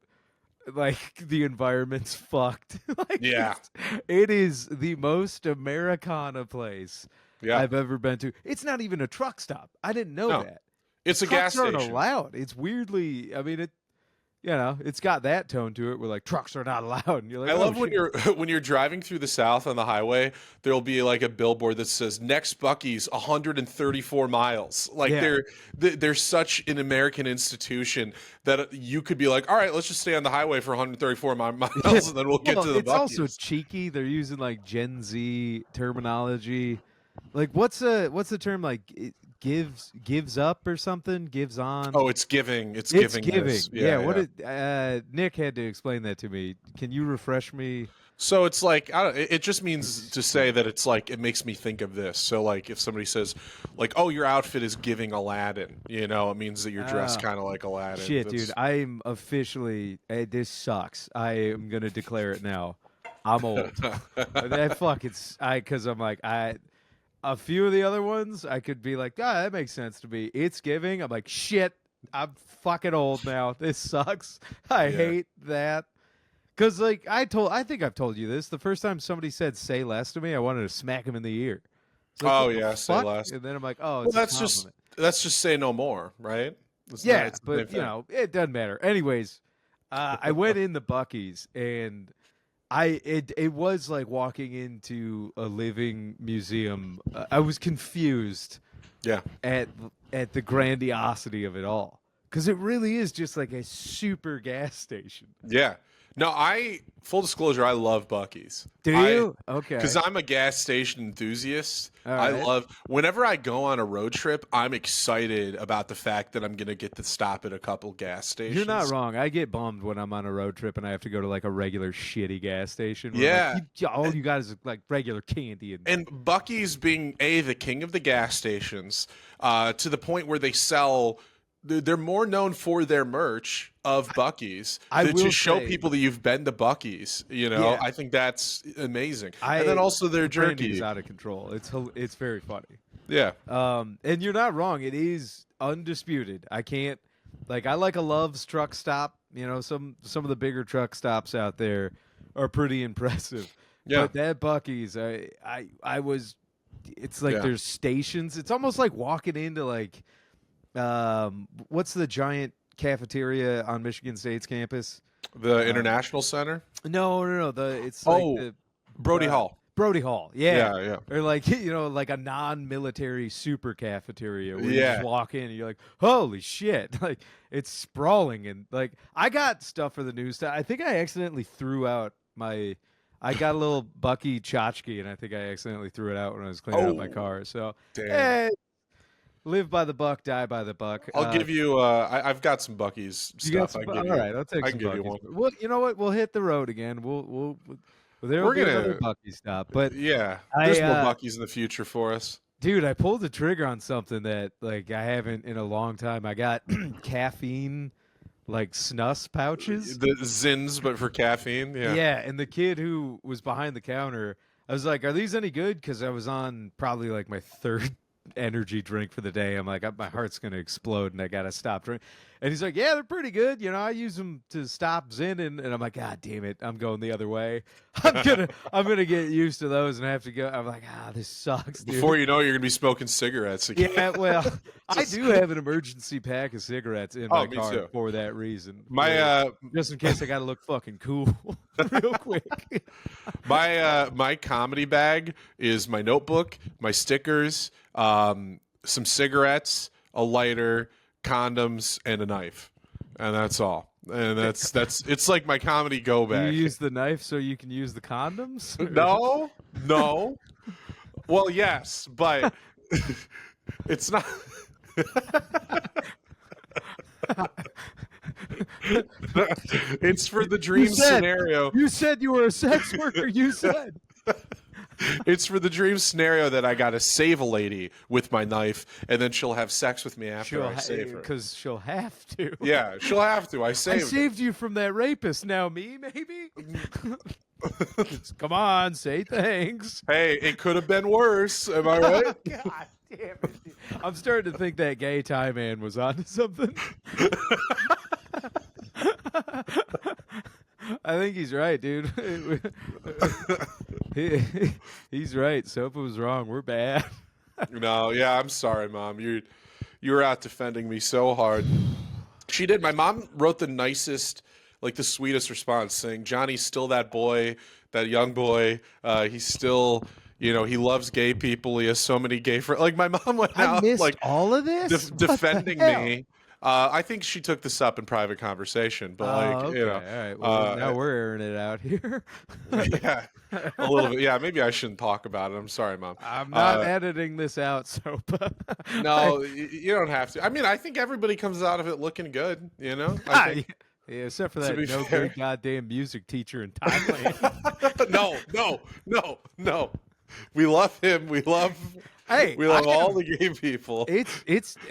[SPEAKER 1] Like the environment's fucked. Like,
[SPEAKER 2] Yeah.
[SPEAKER 1] it is the most Americana place
[SPEAKER 2] Yeah.
[SPEAKER 1] I've ever been to. It's not even a truck stop. I didn't know
[SPEAKER 2] No.
[SPEAKER 1] that.
[SPEAKER 2] It's a
[SPEAKER 1] Trucks
[SPEAKER 2] gas
[SPEAKER 1] aren't
[SPEAKER 2] station.
[SPEAKER 1] allowed. It's weirdly. I mean, it's got that tone to it. Where like trucks are not allowed, and you're like,
[SPEAKER 2] I
[SPEAKER 1] oh,
[SPEAKER 2] love when
[SPEAKER 1] shit.
[SPEAKER 2] you're driving through the South on the highway, there'll be like a billboard that says next Buc-ee's 134 miles. Like
[SPEAKER 1] Yeah.
[SPEAKER 2] they're such an American institution that you could be like, all right, let's just stay on the highway for 134 miles and then we'll get to the
[SPEAKER 1] It's
[SPEAKER 2] Buc-ee's.
[SPEAKER 1] also cheeky. They're using like Gen Z terminology. Like what's the term like? It gives up or something? Gives on?
[SPEAKER 2] Oh, it's giving. It's
[SPEAKER 1] It's
[SPEAKER 2] giving.
[SPEAKER 1] giving.
[SPEAKER 2] this.
[SPEAKER 1] Yeah. What did Nick had to explain that to me? Can you refresh me?
[SPEAKER 2] So it's like it just means to say that it's like it makes me think of this. So like if somebody says like, "Oh, your outfit is giving Aladdin," it means that you're dressed kind of like Aladdin.
[SPEAKER 1] Shit, dude, I'm officially. This sucks. I am gonna declare it now. I'm old. That fuck. Because I'm like A few of the other ones, I could be like, that makes sense to me. It's Giving. I'm like, shit, I'm fucking old now. This sucks. I hate that. Because, like, I think I've told you this. The first time somebody said "say less" to me, I wanted to smack him in the ear. Like,
[SPEAKER 2] oh yeah, say less.
[SPEAKER 1] And then I'm like, oh,
[SPEAKER 2] Well,
[SPEAKER 1] it's
[SPEAKER 2] that's just say no more, right?
[SPEAKER 1] But you know, it doesn't matter. Anyways, I went in the Buc-ee's, and it was like walking into a living museum. I was confused.
[SPEAKER 2] Yeah.
[SPEAKER 1] At the grandiosity of it all, because it really is just like a super gas station.
[SPEAKER 2] Yeah. No, full disclosure, I love Buc-ee's.
[SPEAKER 1] Do you? Okay.
[SPEAKER 2] Because I'm a gas station enthusiast.
[SPEAKER 1] Right.
[SPEAKER 2] Whenever I go on a road trip, I'm excited about the fact that I'm going to get to stop at a couple gas stations.
[SPEAKER 1] You're not wrong. I get bummed when I'm on a road trip and I have to go to like a regular shitty gas station.
[SPEAKER 2] Yeah.
[SPEAKER 1] Like, all you got is like regular candy.
[SPEAKER 2] And Buc-ee's being the king of the gas stations, to the point where they sell. They're more known for their merch of Buc-ee's to show people that you've been to Buc-ee's. You know,
[SPEAKER 1] Yeah.
[SPEAKER 2] I think that's amazing. And then also their jerky
[SPEAKER 1] is out of control. It's very funny.
[SPEAKER 2] Yeah.
[SPEAKER 1] And you're not wrong. It is undisputed. I can't I like a Love's truck stop. You know, some of the bigger truck stops out there are pretty impressive.
[SPEAKER 2] Yeah.
[SPEAKER 1] But that Buc-ee's, I was. It's like there's stations. It's almost like walking into like. What's the giant cafeteria on Michigan State's campus?
[SPEAKER 2] The International Center?
[SPEAKER 1] No. It's like the
[SPEAKER 2] Brody Hall.
[SPEAKER 1] Brody Hall,
[SPEAKER 2] Yeah.
[SPEAKER 1] Or like like a non-military super cafeteria where you just walk in and you're like, holy shit! Like it's sprawling and like I got stuff for the news. I think I accidentally threw out my. I got a little Bucky tchotchke and I think I accidentally threw it out when I was cleaning out my car. So
[SPEAKER 2] damn.
[SPEAKER 1] Live by the buck, die by the buck.
[SPEAKER 2] I'll give you. I've got some Buc-ee's stuff.
[SPEAKER 1] All right, I'll take some
[SPEAKER 2] give you
[SPEAKER 1] Buc-ee's.
[SPEAKER 2] one.
[SPEAKER 1] Well, you know what? We'll hit the road again. There'll be another Buc-ee's stop. But
[SPEAKER 2] there's more Buc-ee's in the future for us.
[SPEAKER 1] Dude, I pulled the trigger on something that like I haven't in a long time. I got caffeine like snus pouches.
[SPEAKER 2] The Zins, but for caffeine. Yeah.
[SPEAKER 1] Yeah, and the kid who was behind the counter, I was like, "Are these any good?" Because I was on probably like my third energy drink for the day. I'm like, my heart's gonna explode, and I gotta stop drinking. And he's like, "Yeah, they're pretty good. You know, I use them to stop Zin." And I'm like, "God damn it, I'm going the other way. I'm gonna get used to those and have to go." I'm like, this sucks, dude.
[SPEAKER 2] Before you know, you're gonna be smoking cigarettes again.
[SPEAKER 1] Yeah, well, I do have an emergency pack of cigarettes in my car
[SPEAKER 2] too.
[SPEAKER 1] for that reason.
[SPEAKER 2] Just
[SPEAKER 1] in case I gotta look fucking cool real quick.
[SPEAKER 2] My comedy bag is my notebook, my stickers, some cigarettes, a lighter, condoms, and a knife, and that's all. And that's it's like my comedy go bag.
[SPEAKER 1] You use the knife so you can use the condoms?
[SPEAKER 2] No. Well, yes, but it's not. It's for the dream scenario.
[SPEAKER 1] You said you were a sex worker. You said.
[SPEAKER 2] It's for the dream scenario that I gotta save a lady with my knife, and then she'll have sex with me after I save her.
[SPEAKER 1] Because she'll have to.
[SPEAKER 2] Yeah, she'll have to. I
[SPEAKER 1] saved you from that rapist. Now me, maybe. Come on, say thanks.
[SPEAKER 2] Hey, it could have been worse. Am I right?
[SPEAKER 1] God damn it! I'm starting to think that gay Thai man was onto something. I think he's right, dude. He's right. Sopa was wrong. We're bad.
[SPEAKER 2] No, yeah, I'm sorry, Mom. You were out defending me so hard. She did. My mom wrote the nicest, like the sweetest response, saying, "Johnny's still that boy, that young boy. He's still." You know, he loves gay people. He has so many gay friends. Like, my mom went out, like,
[SPEAKER 1] all of this?
[SPEAKER 2] Defending me. I think she took this up in private conversation, but
[SPEAKER 1] okay.
[SPEAKER 2] you know,
[SPEAKER 1] all right. Well, now we're airing it out here.
[SPEAKER 2] Yeah, a little bit. Yeah, maybe I shouldn't talk about it. I'm sorry, Mom.
[SPEAKER 1] I'm not editing this out, so.
[SPEAKER 2] No, you don't have to. I mean, I think everybody comes out of it looking good. You know, I think,
[SPEAKER 1] yeah, except for that
[SPEAKER 2] fair.
[SPEAKER 1] great goddamn music teacher in Thailand.
[SPEAKER 2] No. We love him. We love all the gay people.
[SPEAKER 1] It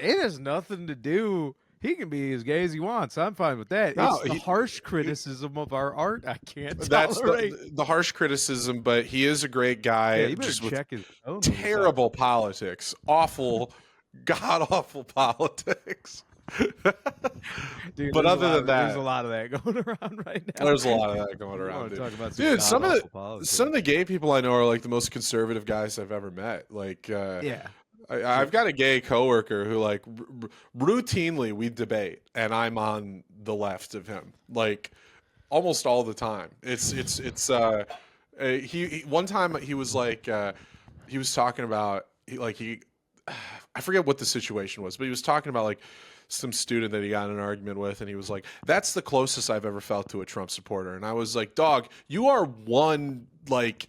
[SPEAKER 1] has nothing to do. he can be as gay as he wants. I'm fine with that.
[SPEAKER 2] No,
[SPEAKER 1] It's the harsh criticism of our art I can't
[SPEAKER 2] That's
[SPEAKER 1] tolerate.
[SPEAKER 2] the harsh criticism, but he is a great guy.
[SPEAKER 1] Yeah, you better
[SPEAKER 2] just with
[SPEAKER 1] check his phone when he's
[SPEAKER 2] terrible politics, awful, god awful politics.
[SPEAKER 1] Dude,
[SPEAKER 2] But
[SPEAKER 1] there's
[SPEAKER 2] other than that,
[SPEAKER 1] there's a lot of that going around right now.
[SPEAKER 2] there's a lot of that going
[SPEAKER 1] You
[SPEAKER 2] around,
[SPEAKER 1] wanna
[SPEAKER 2] dude.
[SPEAKER 1] talk about
[SPEAKER 2] Dude, some
[SPEAKER 1] god-awful politics.
[SPEAKER 2] of the gay people I know are like the most conservative guys I've ever met. Like,
[SPEAKER 1] Yeah.
[SPEAKER 2] I've got a gay coworker who like routinely we debate, and I'm on the left of him, like almost all the time. He one time he was like he was talking about I forget what the situation was, but he was talking about like some student that he got in an argument with, and he was like, "That's the closest I've ever felt to a Trump supporter." And I was like, "Dog, you are one like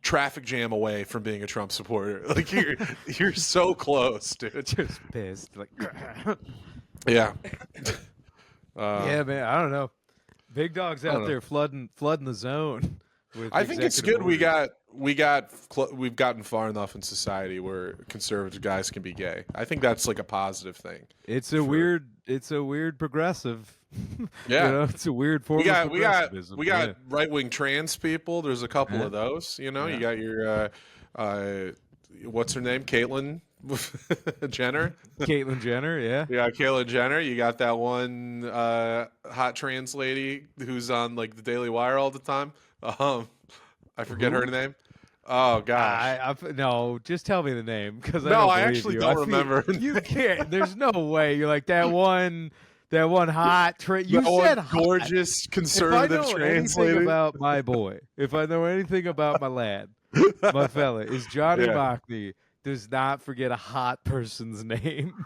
[SPEAKER 2] traffic jam away from being a Trump supporter. Like you're so close, dude."
[SPEAKER 1] Just pissed. Like,
[SPEAKER 2] Yeah.
[SPEAKER 1] yeah, man. I don't know. Big dog's
[SPEAKER 2] I don't
[SPEAKER 1] out
[SPEAKER 2] know.
[SPEAKER 1] there flooding the zone. With
[SPEAKER 2] I think it's
[SPEAKER 1] executive
[SPEAKER 2] good
[SPEAKER 1] orders.
[SPEAKER 2] we've gotten far enough in society where conservative guys can be gay. I think that's like a positive thing.
[SPEAKER 1] It's a weird progressive.
[SPEAKER 2] Yeah.
[SPEAKER 1] You know, it's a weird form
[SPEAKER 2] We
[SPEAKER 1] of
[SPEAKER 2] got
[SPEAKER 1] progressivism. Yeah.
[SPEAKER 2] right-wing trans people. There's a couple
[SPEAKER 1] Yeah.
[SPEAKER 2] of those, you know.
[SPEAKER 1] Yeah.
[SPEAKER 2] You got your what's her name? Caitlyn Jenner.
[SPEAKER 1] Caitlyn Jenner, yeah.
[SPEAKER 2] Yeah, Caitlyn Jenner. You got that one hot trans lady who's on like the Daily Wire all the time. I forget her name. Oh gosh.
[SPEAKER 1] No, just tell me the name because
[SPEAKER 2] No, I actually don't remember.
[SPEAKER 1] You can't. There's no way. You're like that one hot. You
[SPEAKER 2] That one
[SPEAKER 1] said hot.
[SPEAKER 2] gorgeous conservative
[SPEAKER 1] if I know
[SPEAKER 2] trans
[SPEAKER 1] anything
[SPEAKER 2] lady.
[SPEAKER 1] about my boy, if I know anything about my lad, my fella, is Johnny
[SPEAKER 2] Yeah.
[SPEAKER 1] Mockney does not forget a hot person's name.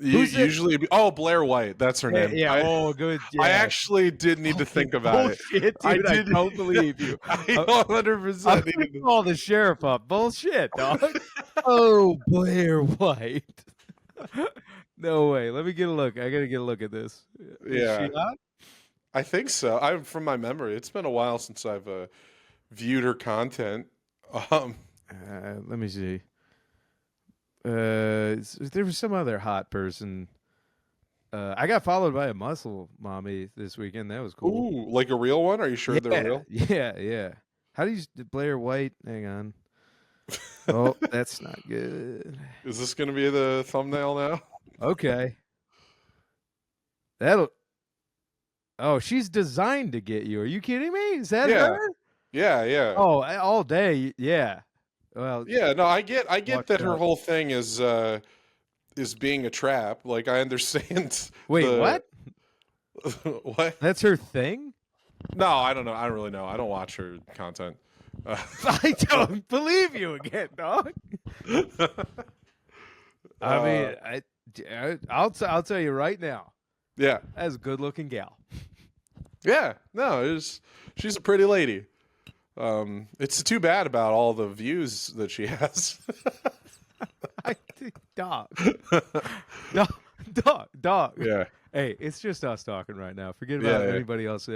[SPEAKER 2] Usually, Blair White. That's her name.
[SPEAKER 1] Yeah. Good. Yeah.
[SPEAKER 2] I actually did need to think about it.
[SPEAKER 1] Bullshit, dude. I don't believe you.
[SPEAKER 2] I 100%
[SPEAKER 1] I'm
[SPEAKER 2] needed
[SPEAKER 1] gonna
[SPEAKER 2] to.
[SPEAKER 1] call the sheriff up. Bullshit, dog. Oh, Blair White. No way. Let me get a look. I gotta get a look at this. Is
[SPEAKER 2] Yeah.
[SPEAKER 1] she hot?
[SPEAKER 2] I think so. From my memory, it's been a while since I've viewed her content.
[SPEAKER 1] Let me see. There was some other hot person. I got followed by a muscle mommy this weekend. That was cool.
[SPEAKER 2] Ooh, like a real one? Are you sure they're real?
[SPEAKER 1] Yeah. How do you Blair White? Hang on. Oh, that's not good.
[SPEAKER 2] Is this going to be the thumbnail now?
[SPEAKER 1] Okay. Oh, she's designed to get you. Are you kidding me? Is that
[SPEAKER 2] Yeah.
[SPEAKER 1] her?
[SPEAKER 2] Yeah.
[SPEAKER 1] Oh, all day. Yeah. Well,
[SPEAKER 2] Yeah, no, I get
[SPEAKER 1] Watch
[SPEAKER 2] that her
[SPEAKER 1] out.
[SPEAKER 2] whole thing is being a trap. Like I understand.
[SPEAKER 1] wait, what?
[SPEAKER 2] What?
[SPEAKER 1] That's her thing?
[SPEAKER 2] No, I don't know. I don't really know. I don't watch her content.
[SPEAKER 1] I don't believe you again, dog. I mean, I'll tell you right now.
[SPEAKER 2] Yeah.
[SPEAKER 1] That's a good-looking gal.
[SPEAKER 2] Yeah. No, she's a pretty lady. It's too bad about all the views that she has.
[SPEAKER 1] Dog. Dog.
[SPEAKER 2] Yeah.
[SPEAKER 1] Hey, it's just us talking right now. Forget
[SPEAKER 2] Yeah,
[SPEAKER 1] about
[SPEAKER 2] yeah.
[SPEAKER 1] anybody else.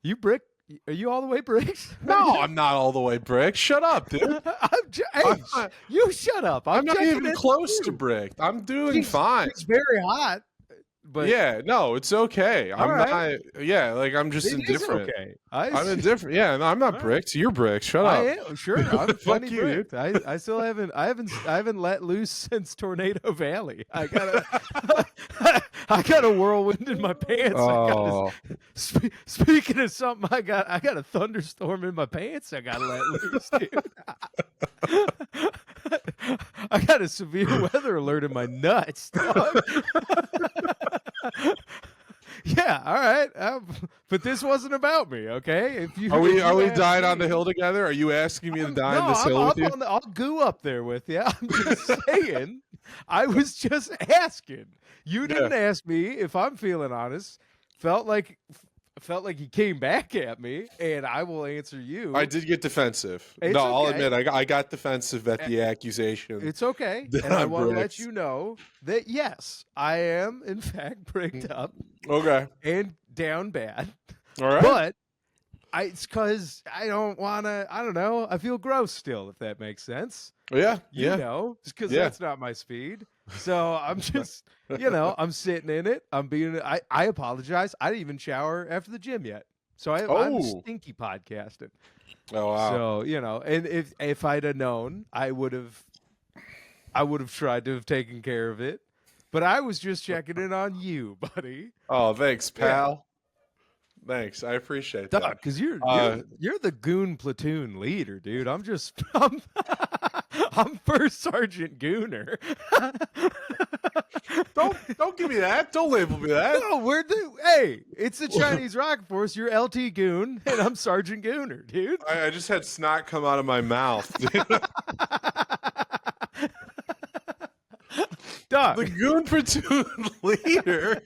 [SPEAKER 1] You brick? Are you all the way bricks?
[SPEAKER 2] No, I'm not all the way brick. Shut up, dude.
[SPEAKER 1] Hey, you shut up.
[SPEAKER 2] I'm not
[SPEAKER 1] checking
[SPEAKER 2] even
[SPEAKER 1] in
[SPEAKER 2] close
[SPEAKER 1] with
[SPEAKER 2] to
[SPEAKER 1] you.
[SPEAKER 2] brick. I'm doing
[SPEAKER 1] She's-
[SPEAKER 2] fine.
[SPEAKER 1] It's very hot. But
[SPEAKER 2] Yeah, no, it's okay. I'm
[SPEAKER 1] All right.
[SPEAKER 2] not. Yeah, like I'm just
[SPEAKER 1] it is
[SPEAKER 2] indifferent.
[SPEAKER 1] okay.
[SPEAKER 2] I'm indifferent. Yeah, no, I'm not
[SPEAKER 1] All right.
[SPEAKER 2] bricked. You're bricked. Shut up.
[SPEAKER 1] I am sure. I'm
[SPEAKER 2] Fuck
[SPEAKER 1] plenty
[SPEAKER 2] you,
[SPEAKER 1] bricked. I still haven't let loose since Tornado Valley. I got a whirlwind in my pants.
[SPEAKER 2] Oh,
[SPEAKER 1] Speaking of something, I got a thunderstorm in my pants. I got to let loose, dude. I got a severe weather alert in my nuts, dog. Yeah, all right. But this wasn't about me, okay? If you
[SPEAKER 2] are we
[SPEAKER 1] ask
[SPEAKER 2] dying
[SPEAKER 1] me-
[SPEAKER 2] on the hill together? Are you asking me to die
[SPEAKER 1] no,
[SPEAKER 2] on this
[SPEAKER 1] I'm
[SPEAKER 2] hill
[SPEAKER 1] up
[SPEAKER 2] with you?
[SPEAKER 1] on I'll goo up there with you. I'm just saying. I was just asking. You didn't ask me if I'm feeling honest. Felt like he came back at me, and I will answer you.
[SPEAKER 2] I did get defensive.
[SPEAKER 1] It's
[SPEAKER 2] No, I'll
[SPEAKER 1] okay.
[SPEAKER 2] admit I got defensive at the accusation.
[SPEAKER 1] It's okay,
[SPEAKER 2] that
[SPEAKER 1] and I
[SPEAKER 2] I'm
[SPEAKER 1] want to let
[SPEAKER 2] bricked.
[SPEAKER 1] you know that yes, I am in fact bricked up
[SPEAKER 2] Okay.
[SPEAKER 1] and down bad.
[SPEAKER 2] All right.
[SPEAKER 1] But it's because I don't want to. I don't know. I feel gross still, if that makes sense.
[SPEAKER 2] yeah.
[SPEAKER 1] You
[SPEAKER 2] Yeah.
[SPEAKER 1] know, because
[SPEAKER 2] Yeah.
[SPEAKER 1] that's not my speed. So I'm just, I'm sitting in it. I apologize. I didn't even shower after the gym yet. So I'm
[SPEAKER 2] Oh.
[SPEAKER 1] stinky podcasting.
[SPEAKER 2] Oh wow.
[SPEAKER 1] So, and if I'd have known, I would have tried to have taken care of it. But I was just checking in on you, buddy.
[SPEAKER 2] Oh, thanks, pal. Thanks, I appreciate that.
[SPEAKER 1] Because you're the Goon platoon leader, dude. I'm I'm First Sergeant Gooner.
[SPEAKER 2] Don't give me that. Don't label me that.
[SPEAKER 1] No, hey, it's the Chinese Rocket Force. You're LT Goon, and I'm Sergeant Gooner, dude.
[SPEAKER 2] I just had snot come out of my mouth.
[SPEAKER 1] Dog.
[SPEAKER 2] The Goon platoon leader.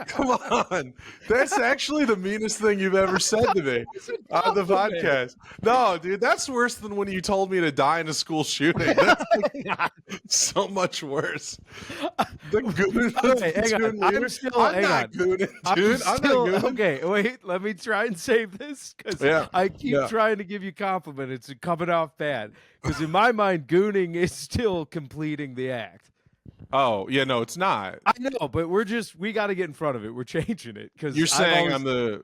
[SPEAKER 2] Come on, that's actually the meanest thing you've ever said to me on the podcast. No, dude, that's worse than when you told me to die in a school shooting. That's so much worse. The Goon platoon leader. I'm not gooning, dude. I'm not gooning.
[SPEAKER 1] Okay, wait. Let me try and save this because I keep trying to give you compliment. It's coming off bad because in my mind, gooning is still completing the act.
[SPEAKER 2] Oh yeah, no, it's not.
[SPEAKER 1] I know, but we got to get in front of it. We're changing it because
[SPEAKER 2] you're saying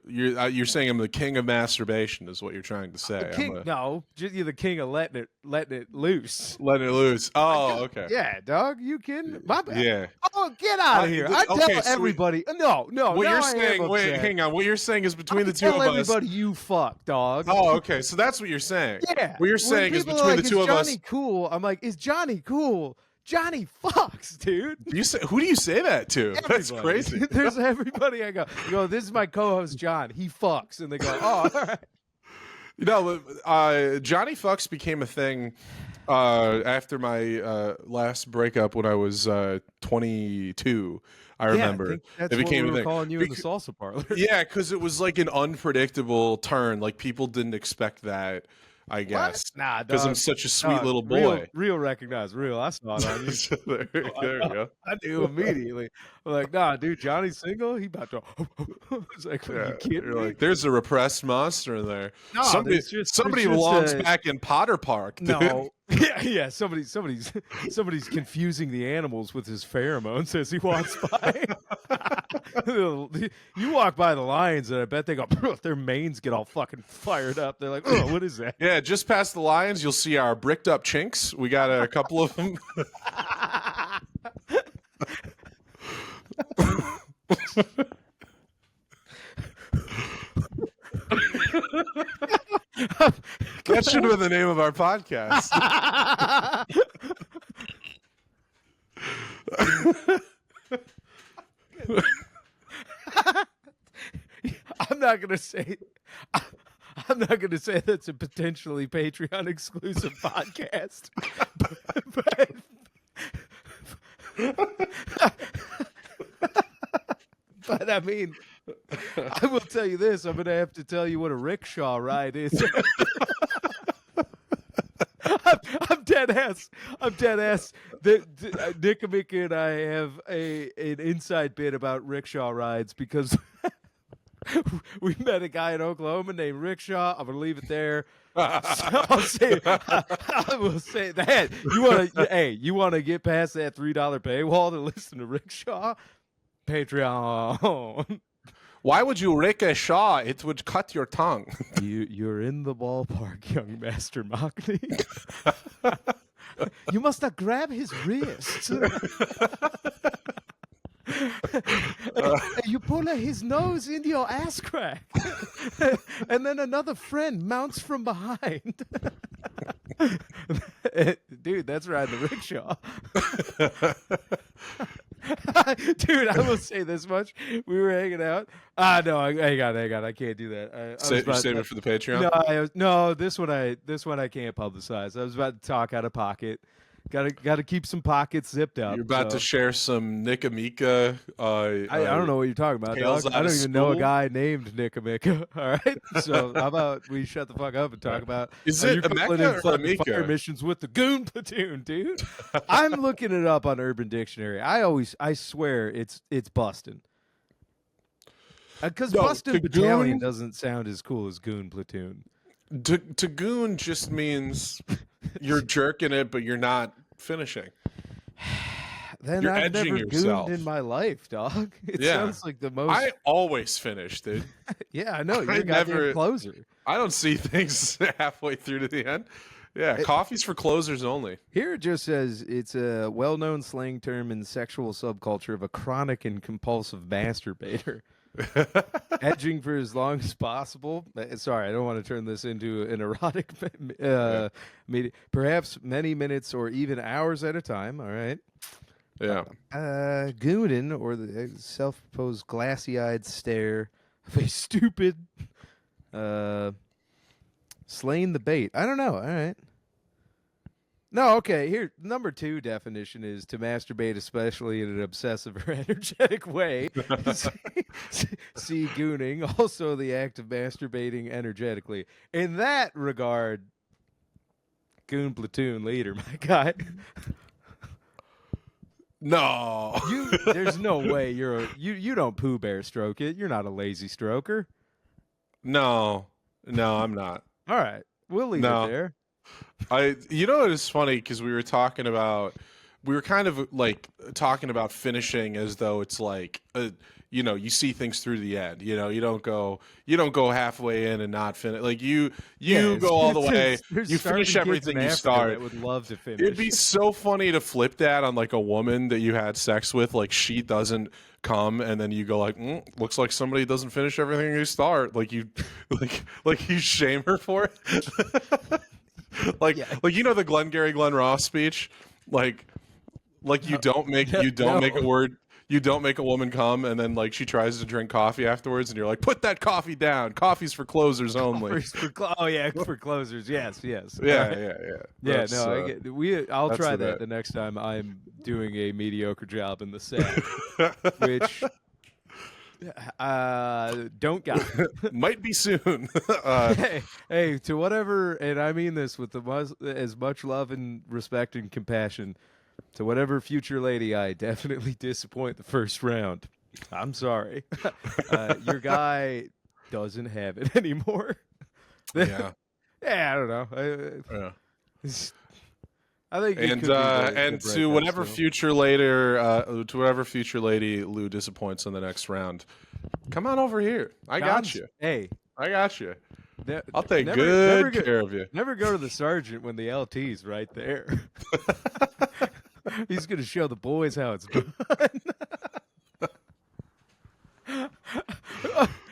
[SPEAKER 2] you're saying I'm the king of masturbation is what you're trying to say.
[SPEAKER 1] No, you're the king of letting it loose.
[SPEAKER 2] Letting it loose. Oh, okay.
[SPEAKER 1] Yeah, dog. You kidding? My bad.
[SPEAKER 2] Yeah.
[SPEAKER 1] Oh, get out of here! I tell everybody. No.
[SPEAKER 2] What you're saying? Wait, hang on. What you're saying is between the two of us.
[SPEAKER 1] Tell everybody you fuck, dog.
[SPEAKER 2] Oh, okay. So that's what you're saying.
[SPEAKER 1] Yeah.
[SPEAKER 2] What you're saying is between the two of us.
[SPEAKER 1] Is Johnny cool? I'm like, is Johnny cool? Johnny fucks, dude.
[SPEAKER 2] Who do you say that to?
[SPEAKER 1] Everybody.
[SPEAKER 2] That's crazy.
[SPEAKER 1] There's everybody. I go, this is my co-host John. He fucks, and they go, oh, all right.
[SPEAKER 2] Johnny fucks became a thing after my last breakup when I was 22. I remember.
[SPEAKER 1] I think that's
[SPEAKER 2] it became
[SPEAKER 1] what we
[SPEAKER 2] a
[SPEAKER 1] were
[SPEAKER 2] thing.
[SPEAKER 1] calling you in the salsa parlor.
[SPEAKER 2] Yeah, because it was like an unpredictable turn. Like people didn't expect that. I guess.
[SPEAKER 1] What? Nah,
[SPEAKER 2] because I'm such a sweet little boy.
[SPEAKER 1] Real recognize real. I saw it on you.
[SPEAKER 2] there you go.
[SPEAKER 1] I knew immediately. I'm like, nah, dude, Johnny's single. He about to. It's like, are you kidding
[SPEAKER 2] you're
[SPEAKER 1] me?
[SPEAKER 2] like, there's a repressed monster in there.
[SPEAKER 1] No,
[SPEAKER 2] somebody belongs back in Potter Park. Dude.
[SPEAKER 1] No. Yeah. Somebody's confusing the animals with his pheromones as he walks by. You walk by the lions, and I bet they go. Their manes get all fucking fired up. They're like, oh, what is that?
[SPEAKER 2] Yeah, just past the lions, you'll see our bricked up chinks. We got a couple of them. That should have been the name of our podcast.
[SPEAKER 1] I'm not gonna say that's a potentially Patreon exclusive podcast, but I mean, I will tell you this: I'm gonna have to tell you what a rickshaw ride is. I'm dead ass. Nikamika and I have an inside bit about rickshaw rides because we met a guy in Oklahoma named Rickshaw. I'm gonna leave it there. I'll say I will say that you wanna get past that $3 paywall to listen to Rickshaw? Patreon.
[SPEAKER 2] Why would you rick a shaw? It would cut your tongue.
[SPEAKER 1] You're in the ballpark, young Master Mockney. You must not grab his wrist. You pull his nose into your ass crack. And then another friend mounts from behind. Dude, that's riding the rickshaw. Dude, I will say this much. We were hanging out. No, hang on. I can't do that.
[SPEAKER 2] Save it for the Patreon?
[SPEAKER 1] No, this one I can't publicize. I was about to talk out of pocket. Got to keep some pockets zipped up.
[SPEAKER 2] You're about to share some Nikamika.
[SPEAKER 1] I don't know what you're talking about, dog. I don't even know a guy named Nikamika. All right, so how about we shut the fuck up and talk about
[SPEAKER 2] is it Emeka or Amika?
[SPEAKER 1] Fire missions with the Goon platoon, dude. I'm looking it up on Urban Dictionary. I swear it's busting. Because Bustin' Battalion doesn't sound as cool as Goon platoon.
[SPEAKER 2] To Goon just means you're jerking it, but you're not finishing.
[SPEAKER 1] Then
[SPEAKER 2] You're
[SPEAKER 1] I've
[SPEAKER 2] edging
[SPEAKER 1] never
[SPEAKER 2] yourself.
[SPEAKER 1] gooned in my life, dog. It
[SPEAKER 2] Yeah.
[SPEAKER 1] sounds like the most.
[SPEAKER 2] I always finish, dude.
[SPEAKER 1] Yeah, I know. You're
[SPEAKER 2] I
[SPEAKER 1] a goddamn
[SPEAKER 2] never-
[SPEAKER 1] closer.
[SPEAKER 2] I don't see things halfway through to the end. Yeah, coffee's for closers only.
[SPEAKER 1] Here it just says it's a well-known slang term in sexual subculture of a chronic and compulsive masturbator. Edging for as long as possible. Sorry, I don't want to turn this into an erotic media. Perhaps many minutes or even hours at a time. All right.
[SPEAKER 2] Yeah.
[SPEAKER 1] Goonin, or the self-proposed glassy-eyed stare of a stupid, slaying the bait. I don't know. All right. No, okay. Here, number 2 definition is to masturbate, especially in an obsessive or energetic way. See gooning, also the act of masturbating energetically. In that regard, Goon Platoon leader, my guy.
[SPEAKER 2] No.
[SPEAKER 1] There's no way you don't Pooh Bear stroke it. You're not a lazy stroker.
[SPEAKER 2] No, I'm not.
[SPEAKER 1] All right, we'll leave it there.
[SPEAKER 2] You know, it is funny because we were kind of like talking about finishing as though it's like, you see things through the end. You don't go halfway in and not finish. Like you go all the way. You finish everything you start.
[SPEAKER 1] I would love to finish.
[SPEAKER 2] It'd be so funny to flip that on like a woman that you had sex with. Like she doesn't come, and then you go like, looks like somebody doesn't finish everything you start. Like you, like you shame her for it. Like the Glenn Ross speech, like you don't make a woman come, and then like she tries to drink coffee afterwards, and you're like, put that coffee down. Coffee's for closers only.
[SPEAKER 1] For closers. Yes.
[SPEAKER 2] Yeah.
[SPEAKER 1] I get, I'll try that the next time I'm doing a mediocre job in the set, which. Don't got
[SPEAKER 2] might be soon.
[SPEAKER 1] hey, to whatever, and I mean this with as much love and respect and compassion, to whatever future lady I definitely disappoint the first round. I'm sorry. Your guy doesn't have it anymore.
[SPEAKER 2] Yeah.
[SPEAKER 1] I don't know. I think
[SPEAKER 2] to whatever future lady Lou disappoints in the next round, come on over here. I got you.
[SPEAKER 1] Hey,
[SPEAKER 2] I got you. I'll take good care of you.
[SPEAKER 1] Never go to the sergeant when the LT's right there. He's gonna show the boys how it's done.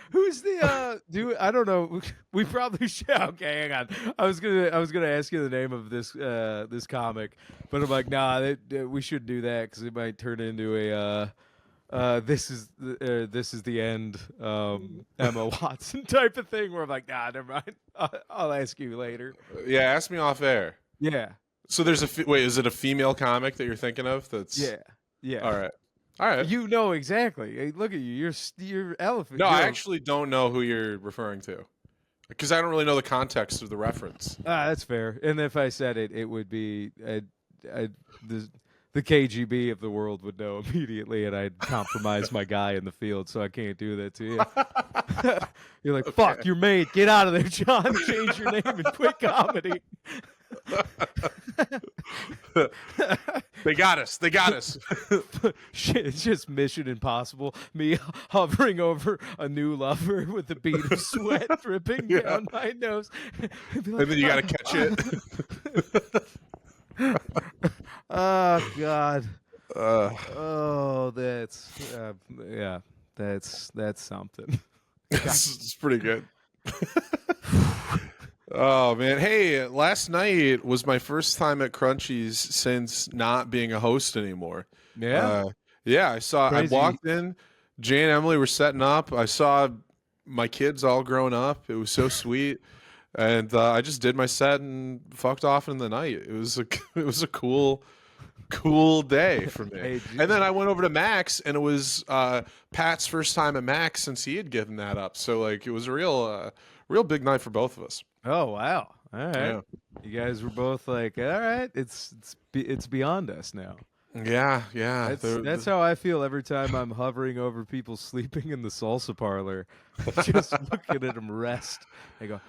[SPEAKER 1] Who's the dude? I don't know. We probably should. Okay, hang on. I was gonna ask you the name of this this comic, but I'm like, nah, we shouldn't do that because it might turn into a this is the end Emma Watson type of thing where I'm like, nah, never mind. I'll ask you later.
[SPEAKER 2] Yeah, ask me off air.
[SPEAKER 1] Yeah.
[SPEAKER 2] So there's wait, is it a female comic that you're thinking of? That's
[SPEAKER 1] yeah.
[SPEAKER 2] All right.
[SPEAKER 1] You know exactly. Hey, look at you. You're elephant.
[SPEAKER 2] No, I actually don't know who you're referring to because I don't really know the context of the reference.
[SPEAKER 1] That's fair. And if I said it, it would be the KGB of the world would know immediately, and I'd compromise my guy in the field, so I can't do that to you. You're like, fuck, you're made. Get out of there, John. Change your name and quit comedy.
[SPEAKER 2] They got us.
[SPEAKER 1] Shit, it's just Mission Impossible. Me hovering over a new lover with a bead of sweat dripping down my nose.
[SPEAKER 2] And then you got to catch it.
[SPEAKER 1] Oh, God. That's something.
[SPEAKER 2] It's pretty good. Oh man, hey! Last night was my first time at Crunchies since not being a host anymore.
[SPEAKER 1] Yeah,
[SPEAKER 2] I saw.
[SPEAKER 1] Crazy.
[SPEAKER 2] I walked in. Jay and Emily were setting up. I saw my kids all grown up. It was so sweet, and I just did my set and fucked off in the night. It was a cool day for me.
[SPEAKER 1] Hey,
[SPEAKER 2] and then I went over to Max, and it was Pat's first time at Max since he had given that up. So like, it was a real big night for both of us.
[SPEAKER 1] Oh wow! All right,
[SPEAKER 2] Yeah.
[SPEAKER 1] You guys were both like, all right, it's beyond us now.
[SPEAKER 2] Yeah.
[SPEAKER 1] That's how I feel every time I'm hovering over people sleeping in the salsa parlor, just looking at them rest. I go,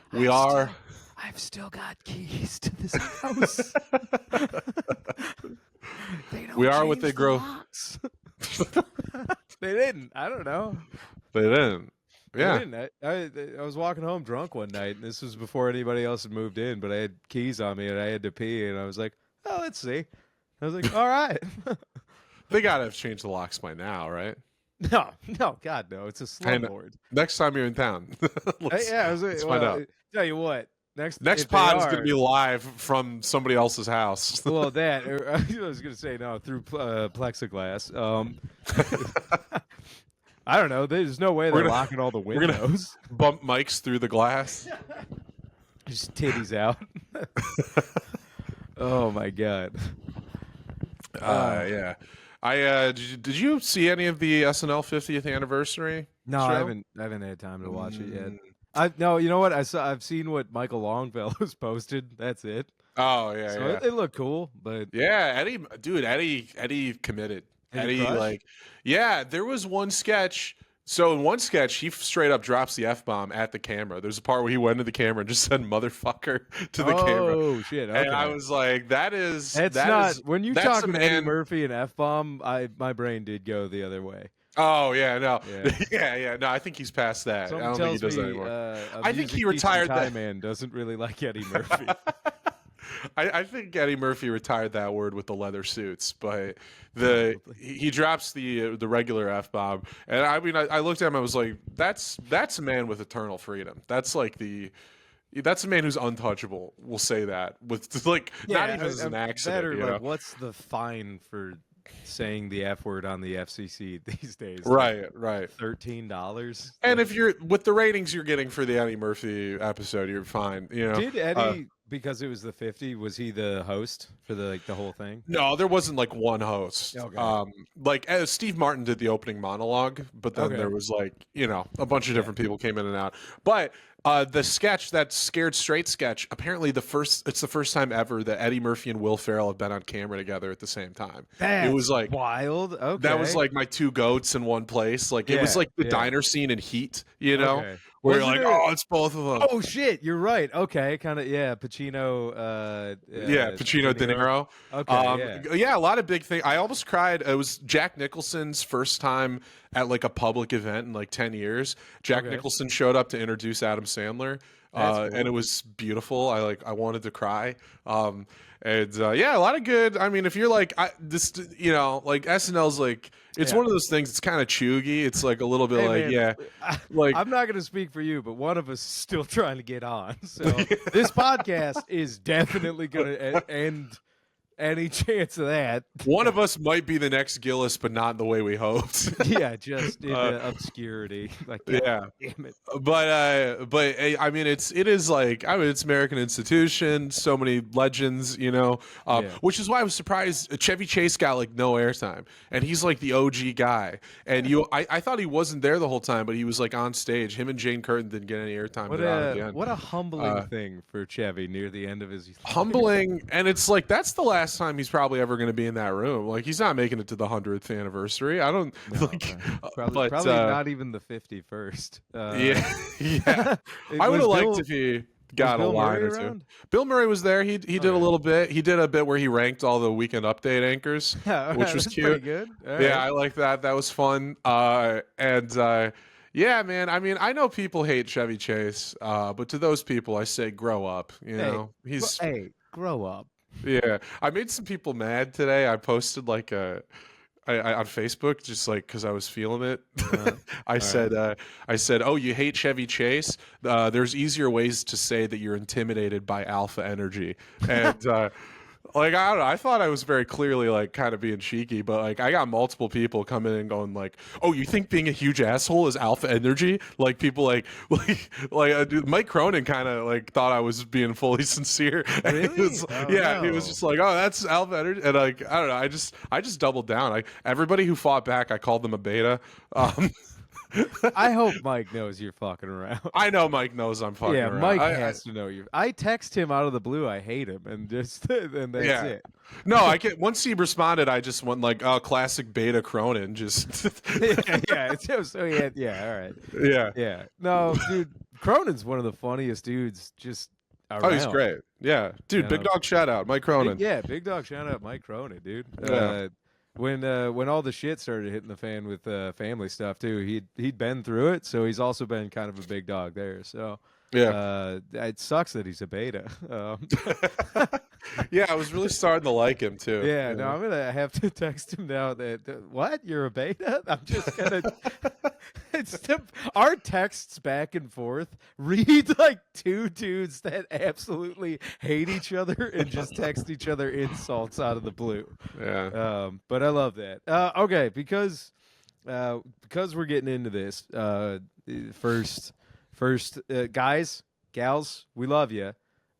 [SPEAKER 1] I've still got keys to this house. They don't
[SPEAKER 2] We are what
[SPEAKER 1] change
[SPEAKER 2] they
[SPEAKER 1] the
[SPEAKER 2] grow.
[SPEAKER 1] locks. They didn't. I don't know.
[SPEAKER 2] They didn't.
[SPEAKER 1] They
[SPEAKER 2] Yeah.
[SPEAKER 1] didn't. I was walking home drunk one night, and this was before anybody else had moved in, but I had keys on me, and I had to pee, and I was like, oh, let's see. I was like, all right.
[SPEAKER 2] They gotta have changed the locks by now, right?
[SPEAKER 1] No, God, no. It's a
[SPEAKER 2] And
[SPEAKER 1] slumlord.
[SPEAKER 2] next time you're in town, let's,
[SPEAKER 1] Yeah, I was like,
[SPEAKER 2] let's find out.
[SPEAKER 1] tell you what.
[SPEAKER 2] Next
[SPEAKER 1] If they
[SPEAKER 2] pod is
[SPEAKER 1] are-
[SPEAKER 2] gonna be live from somebody else's house.
[SPEAKER 1] Well, that I was gonna say no through plexiglass. I don't know. There's no way they're
[SPEAKER 2] gonna-
[SPEAKER 1] locking all the
[SPEAKER 2] we're gonna-
[SPEAKER 1] windows.
[SPEAKER 2] Bump mics through the glass.
[SPEAKER 1] Just titties out. Oh my god.
[SPEAKER 2] Yeah. Did you see any of the SNL 50th anniversary?
[SPEAKER 1] No,
[SPEAKER 2] show?
[SPEAKER 1] I haven't had time to watch it yet. No, you know what? I've seen what Michael Longfellow's posted. That's it.
[SPEAKER 2] Oh yeah,
[SPEAKER 1] So
[SPEAKER 2] yeah.
[SPEAKER 1] they look cool, but
[SPEAKER 2] Yeah, Eddie committed.
[SPEAKER 1] Eddie crush?
[SPEAKER 2] Like, yeah, there was one sketch. So in one sketch, he straight up drops the F-bomb at the camera. There's a part where he went to the camera and just said "motherfucker" to the camera.
[SPEAKER 1] Oh shit! Okay.
[SPEAKER 2] And I was like,
[SPEAKER 1] It's not when you
[SPEAKER 2] that's
[SPEAKER 1] talk
[SPEAKER 2] a
[SPEAKER 1] about Eddie
[SPEAKER 2] man-
[SPEAKER 1] Murphy and F bomb. My brain did go the other way.
[SPEAKER 2] Oh yeah, no,
[SPEAKER 1] Yeah.
[SPEAKER 2] yeah. No, I think he's past that. I
[SPEAKER 1] Someone
[SPEAKER 2] don't think he
[SPEAKER 1] tells
[SPEAKER 2] does that
[SPEAKER 1] me,
[SPEAKER 2] anymore.
[SPEAKER 1] a
[SPEAKER 2] I think
[SPEAKER 1] music
[SPEAKER 2] he
[SPEAKER 1] teaching
[SPEAKER 2] retired
[SPEAKER 1] Thai
[SPEAKER 2] that-
[SPEAKER 1] man doesn't really like Eddie Murphy.
[SPEAKER 2] I think Eddie Murphy retired that word with the leather suits, but he drops the regular F-bomb, and I mean I looked at him, I was like, that's a man with eternal freedom. That's a man who's untouchable. We'll say that with like not even as an accident.
[SPEAKER 1] Better,
[SPEAKER 2] You know?
[SPEAKER 1] like, what's the fine for saying the F word on the FCC these days?
[SPEAKER 2] Right.
[SPEAKER 1] $13.
[SPEAKER 2] And if you're with the ratings you're getting for the Eddie Murphy episode, you're fine. You know,
[SPEAKER 1] Did Eddie, because it was the 50, was he the host for the whole thing?
[SPEAKER 2] No, there wasn't like one host.
[SPEAKER 1] Okay.
[SPEAKER 2] Steve Martin did the opening monologue, but then
[SPEAKER 1] Okay.
[SPEAKER 2] there was a bunch of different people came in and out. But the sketch, that Scared Straight sketch, apparently it's the first time ever that Eddie Murphy and Will Ferrell have been on camera together at the same time.
[SPEAKER 1] That's
[SPEAKER 2] it was like
[SPEAKER 1] wild. Okay.
[SPEAKER 2] that was like my two goats in one place. Like it was
[SPEAKER 1] Yeah,
[SPEAKER 2] like the
[SPEAKER 1] yeah.
[SPEAKER 2] diner scene in Heat, you know,
[SPEAKER 1] Okay.
[SPEAKER 2] where
[SPEAKER 1] Wasn't
[SPEAKER 2] you're like,
[SPEAKER 1] there-
[SPEAKER 2] oh, it's both of them.
[SPEAKER 1] Oh shit, you're right. Okay, kind of Pacino.
[SPEAKER 2] Pacino, De Niro.
[SPEAKER 1] Okay,
[SPEAKER 2] Yeah, a lot of big things. I almost cried. It was Jack Nicholson's first time at like a public event in like 10 years. Jack
[SPEAKER 1] Okay.
[SPEAKER 2] Nicholson showed up to introduce Adam Sandler,
[SPEAKER 1] That's cool.
[SPEAKER 2] and it was beautiful. I wanted to cry. Yeah, a lot of good. I mean, if you're like like SNL's like it's
[SPEAKER 1] Yeah.
[SPEAKER 2] one of those things. It's kind of chuggy. It's like a little bit
[SPEAKER 1] Hey,
[SPEAKER 2] like
[SPEAKER 1] man,
[SPEAKER 2] like
[SPEAKER 1] I'm not going to speak for you, but one of us is still trying to get on. So this podcast is definitely going to end any chance of that.
[SPEAKER 2] one of us might be the next Gillis, but not in the way we hoped.
[SPEAKER 1] Yeah, just into obscurity. Like, God
[SPEAKER 2] Yeah.
[SPEAKER 1] damn it.
[SPEAKER 2] But I mean it's American institution, so many legends, you know,
[SPEAKER 1] Yeah.
[SPEAKER 2] which is why I was surprised Chevy Chase got like no airtime, and he's like the OG guy, and I thought he wasn't there the whole time, but he was like on stage. Him and Jane Curtin didn't get any airtime.
[SPEAKER 1] What a humbling thing for Chevy near the end of his
[SPEAKER 2] Humbling, and it's like that's the last time he's probably ever going to be in that room. Like he's not making it to the 100th anniversary. I don't
[SPEAKER 1] Probably
[SPEAKER 2] but,
[SPEAKER 1] not even the 51st.
[SPEAKER 2] yeah. I would have liked if he got a
[SPEAKER 1] Bill
[SPEAKER 2] line
[SPEAKER 1] Murray
[SPEAKER 2] or two.
[SPEAKER 1] around?
[SPEAKER 2] Bill Murray was there. He did a
[SPEAKER 1] yeah.
[SPEAKER 2] little bit. He did a bit where he ranked all the Weekend Update anchors, which was cute.
[SPEAKER 1] Pretty good. All
[SPEAKER 2] Yeah,
[SPEAKER 1] right.
[SPEAKER 2] I like that. That was fun. Yeah, man. I mean, I know people hate Chevy Chase, but to those people, I say, grow up. You know, he's
[SPEAKER 1] Hey, grow up.
[SPEAKER 2] yeah. I made some people mad today. I posted like on Facebook, just like because I was feeling it. I said, "Oh, you hate Chevy Chase? There's easier ways to say that you're intimidated by alpha energy." And like I don't know, I thought I was very clearly like kind of being cheeky, but like I got multiple people coming in and going like, "Oh, you think being a huge asshole is alpha energy?" Like people like Mike Cronin kind of like thought I was being fully sincere. And
[SPEAKER 1] Really?
[SPEAKER 2] he was,
[SPEAKER 1] Oh,
[SPEAKER 2] yeah, he
[SPEAKER 1] no.
[SPEAKER 2] was just like, "Oh, that's alpha energy," and like I don't know, I just doubled down. Everybody who fought back, I called them a beta.
[SPEAKER 1] I hope Mike knows you're fucking around.
[SPEAKER 2] I know Mike knows I'm fucking
[SPEAKER 1] Yeah,
[SPEAKER 2] around.
[SPEAKER 1] Mike has to know you. I text him out of the blue. I hate him, and just and that's
[SPEAKER 2] Yeah.
[SPEAKER 1] it.
[SPEAKER 2] No, I can. Once he responded, I just went like, "Oh, classic beta Cronin." Just
[SPEAKER 1] yeah. So yeah. All right.
[SPEAKER 2] yeah.
[SPEAKER 1] Yeah. No, dude. Cronin's one of the funniest dudes. Just around.
[SPEAKER 2] Oh, he's great. Yeah, dude. Big dog shout out, Mike Cronin.
[SPEAKER 1] Big dog shout out Mike Cronin, dude.
[SPEAKER 2] Yeah.
[SPEAKER 1] When all the shit started hitting the fan with family stuff too, he'd been through it, so he's also been kind of a big dog there. So
[SPEAKER 2] Yeah.
[SPEAKER 1] it sucks that he's a beta.
[SPEAKER 2] Yeah, I was really starting to like him too.
[SPEAKER 1] Yeah, no, I'm gonna have to text him now. What? You're a beta? I'm just gonna. Our texts back and forth read like two dudes that absolutely hate each other and just text each other insults out of the blue.
[SPEAKER 2] Yeah.
[SPEAKER 1] But I love that. Okay, because we're getting into this. First, guys, gals, we love you.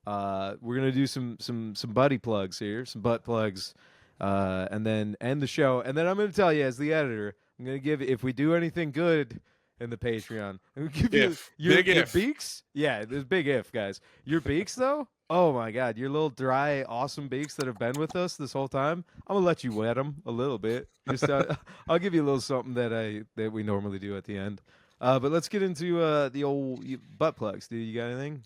[SPEAKER 1] We're gonna do some buddy plugs here, some butt plugs, and then end the show. And then I'm gonna tell you, as the editor, I'm gonna give, if we do anything good in the Patreon, I'm gonna give your beaks. Yeah, there's big if, guys. Your beaks though. Oh my God, your little dry, awesome beaks that have been with us this whole time. I'm gonna let you wet them a little bit. Just I'll give you a little something that we normally do at the end. But let's get into the old butt plugs. Do you got anything?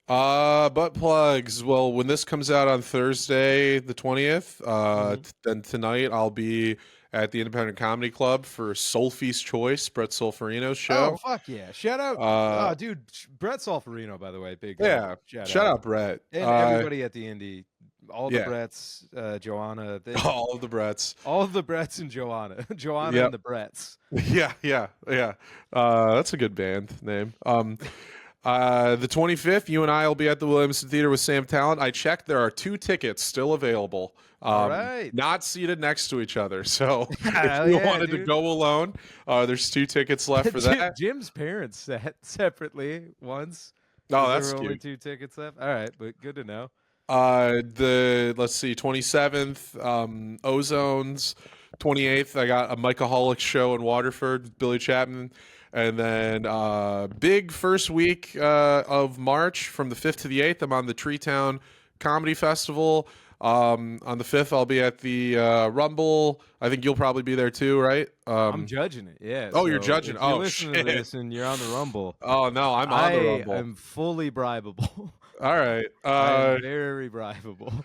[SPEAKER 2] Butt plugs. Well, when this comes out on Thursday, the 20th, then tonight I'll be at the Independent Comedy Club for Soulfie's Choice, Brett Solferino's show.
[SPEAKER 1] Oh, fuck yeah. Shout out. Dude, Brett Solferino, by the way. Big
[SPEAKER 2] shout out Brett.
[SPEAKER 1] And everybody at the Indie. All the Bretts, Joanna.
[SPEAKER 2] All of the Bretts.
[SPEAKER 1] All of the Bretts and Joanna. Joanna and the Bretts.
[SPEAKER 2] Yeah. That's a good band name. The 25th, you and I will be at the Williamson Theater with Sam Talent. I checked; there are 2 tickets still available.
[SPEAKER 1] All right.
[SPEAKER 2] Not seated next to each other. So if you wanted to go alone, there's 2 tickets left for that.
[SPEAKER 1] Jim's parents sat separately once.
[SPEAKER 2] Oh, that's
[SPEAKER 1] there were
[SPEAKER 2] cute.
[SPEAKER 1] only 2 tickets left. All right, but good to know.
[SPEAKER 2] Let's see, 27th, Ozone's. 28th, I got a Mikeaholics show in Waterford, Billy Chapman. And then big first week of March from the 5th to the 8th, I'm on the Treetown Comedy Festival. On the 5th, I'll be at the Rumble. I think you'll probably be there too, right?
[SPEAKER 1] I'm judging it, yeah.
[SPEAKER 2] Oh, you're judging.
[SPEAKER 1] If you're listening to this and you're on the Rumble.
[SPEAKER 2] Oh, no, I'm on the Rumble.
[SPEAKER 1] I'm fully bribable.
[SPEAKER 2] All right.
[SPEAKER 1] I'm very bribable.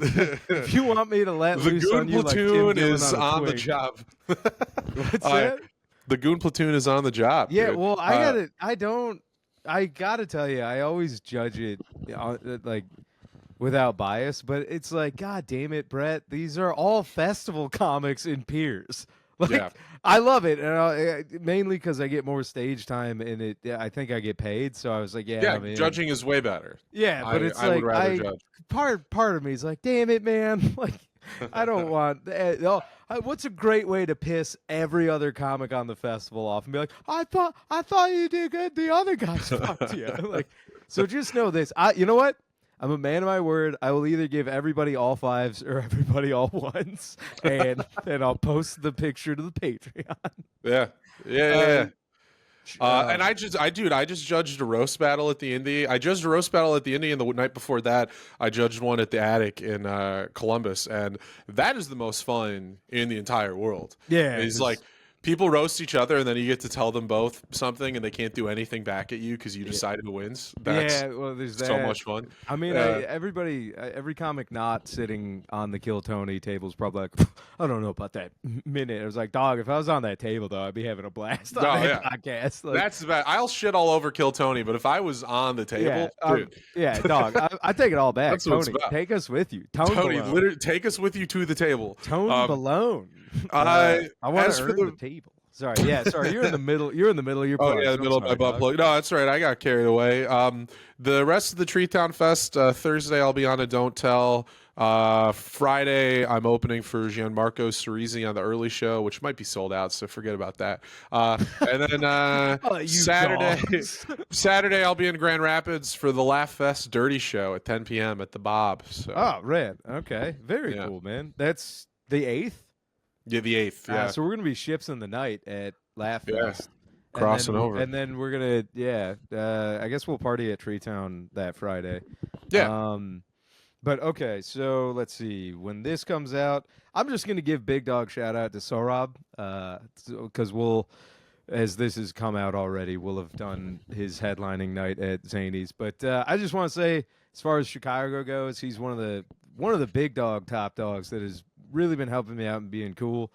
[SPEAKER 1] If you want me to let loose on you,
[SPEAKER 2] Platoon
[SPEAKER 1] like Tim Dillon
[SPEAKER 2] is on the
[SPEAKER 1] twig.
[SPEAKER 2] job.
[SPEAKER 1] What's that?
[SPEAKER 2] The Goon Platoon is on the job.
[SPEAKER 1] Yeah,
[SPEAKER 2] dude.
[SPEAKER 1] well, I gotta tell you, I always judge it like without bias, but it's like, God damn it, Brett, these are all festival comics and peers. Like, I love it, and mainly because I get more stage time, and it. I think I get paid, so I was like,
[SPEAKER 2] judging is way better.
[SPEAKER 1] Yeah, but it's
[SPEAKER 2] I
[SPEAKER 1] like
[SPEAKER 2] would rather judge.
[SPEAKER 1] Part of me is like, damn it, man, like I don't want. What's a great way to piss every other comic on the festival off and be like, I thought you did good. The other guys fucked you. Like, so just know this. You know what? I'm a man of my word. I will either give everybody all 5s or everybody all 1s, and I'll post the picture to the Patreon.
[SPEAKER 2] Yeah. And I just judged a roast battle at the Indie. I judged a roast battle at the Indie, and the night before that, I judged one at the Attic in Columbus, and that is the most fun in the entire world.
[SPEAKER 1] Yeah,
[SPEAKER 2] it's like people roast each other, and then you get to tell them both something, and they can't do anything back at you because you decided who wins. That's
[SPEAKER 1] there's that.
[SPEAKER 2] So much fun.
[SPEAKER 1] I mean, every comic not sitting on the Kill Tony table is probably like, I don't know about that minute. It was like, dog, if I was on that table, though, I'd be having a blast on that podcast. Like,
[SPEAKER 2] that's bad. I'll shit all over Kill Tony, but if I was on the table, dude.
[SPEAKER 1] Dog, I take it all back.
[SPEAKER 2] That's
[SPEAKER 1] Tony, take us with you.
[SPEAKER 2] Tony, literally take us with you to the table.
[SPEAKER 1] Tone Balone. I want to earn the table. Sorry, you're in the middle. You're in the middle of your plug.
[SPEAKER 2] Oh yeah, the middle of my butt plug. No, that's right. I got carried away. The rest of the Treetown Fest, Thursday I'll be on a Don't Tell. Friday I'm opening for Gianmarco Cerisi on the early show, which might be sold out, so forget about that. And then Saturday I'll be in Grand Rapids for the Laugh Fest Dirty Show at 10 p.m. at the Bob. So.
[SPEAKER 1] Oh, red. Okay, very cool, man. That's the 8th.
[SPEAKER 2] Yeah, the 8th. Yeah.
[SPEAKER 1] So we're gonna be ships in the night at Laugh Fest.
[SPEAKER 2] Crossing over.
[SPEAKER 1] And then we're gonna, I guess we'll party at Treetown that Friday.
[SPEAKER 2] Yeah.
[SPEAKER 1] But okay, so let's see. When this comes out, I'm just gonna give big dog shout out to Sohrab, because as this has come out already, we'll have done his headlining night at Zany's. But I just want to say, as far as Chicago goes, he's one of the big dog top dogs that has really been helping me out and being cool.